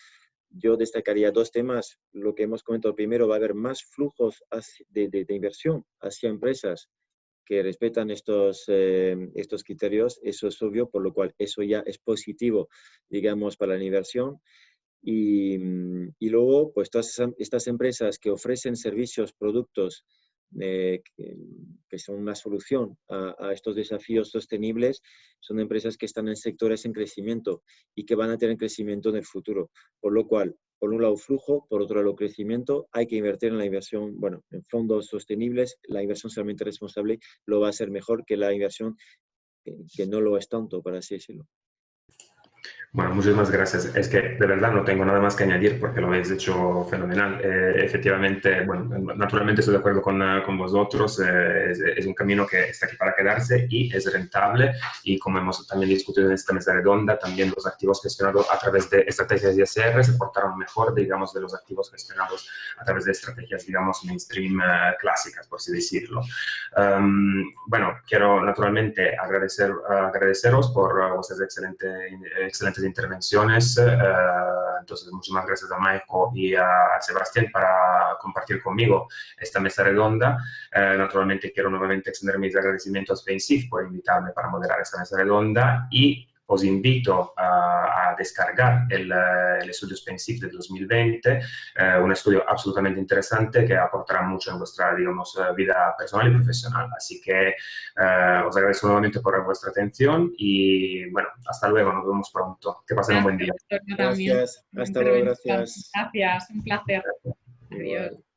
Speaker 6: yo destacaría dos temas. Lo que hemos comentado primero, va a haber más flujos de inversión hacia empresas que respetan estos criterios. Eso es obvio, por lo cual eso ya es positivo, digamos, para la inversión. Y luego, pues todas estas empresas que ofrecen servicios, productos que son una solución a estos desafíos sostenibles, son empresas que están en sectores en crecimiento y que van a tener crecimiento en el futuro. Por lo cual, por un lado flujo, por otro lado crecimiento. Hay que invertir en la inversión, bueno, en fondos sostenibles. La inversión socialmente responsable lo va a ser mejor que la inversión que no lo es tanto, para así decirlo.
Speaker 5: Bueno, muchísimas gracias. Es que de verdad no tengo nada más que añadir porque lo habéis hecho fenomenal. Efectivamente, bueno, naturalmente estoy de acuerdo con vosotros. Es un camino que está aquí para quedarse y es rentable. Y como hemos también discutido en esta mesa redonda, también los activos gestionados a través de estrategias de ISR se portaron mejor, digamos, de los activos gestionados a través de estrategias, digamos, mainstream clásicas, por así decirlo. Bueno, quiero naturalmente agradeceros por vuestras excelentes intervenciones. Entonces, muchas gracias a Maiko y a Sebastián para compartir conmigo esta mesa redonda. Naturalmente, quiero nuevamente extender mis agradecimientos a SpainShift por invitarme para moderar esta mesa redonda y os invito a descargar el estudio SpainShift del 2020, un estudio absolutamente interesante que aportará mucho en vuestra, digamos, vida personal y profesional. Así que os agradezco nuevamente por vuestra atención y, bueno, hasta luego, nos vemos pronto. Que pasen un buen día.
Speaker 6: Gracias, hasta luego, gracias.
Speaker 7: Gracias, un placer.
Speaker 6: Gracias.
Speaker 7: Adiós.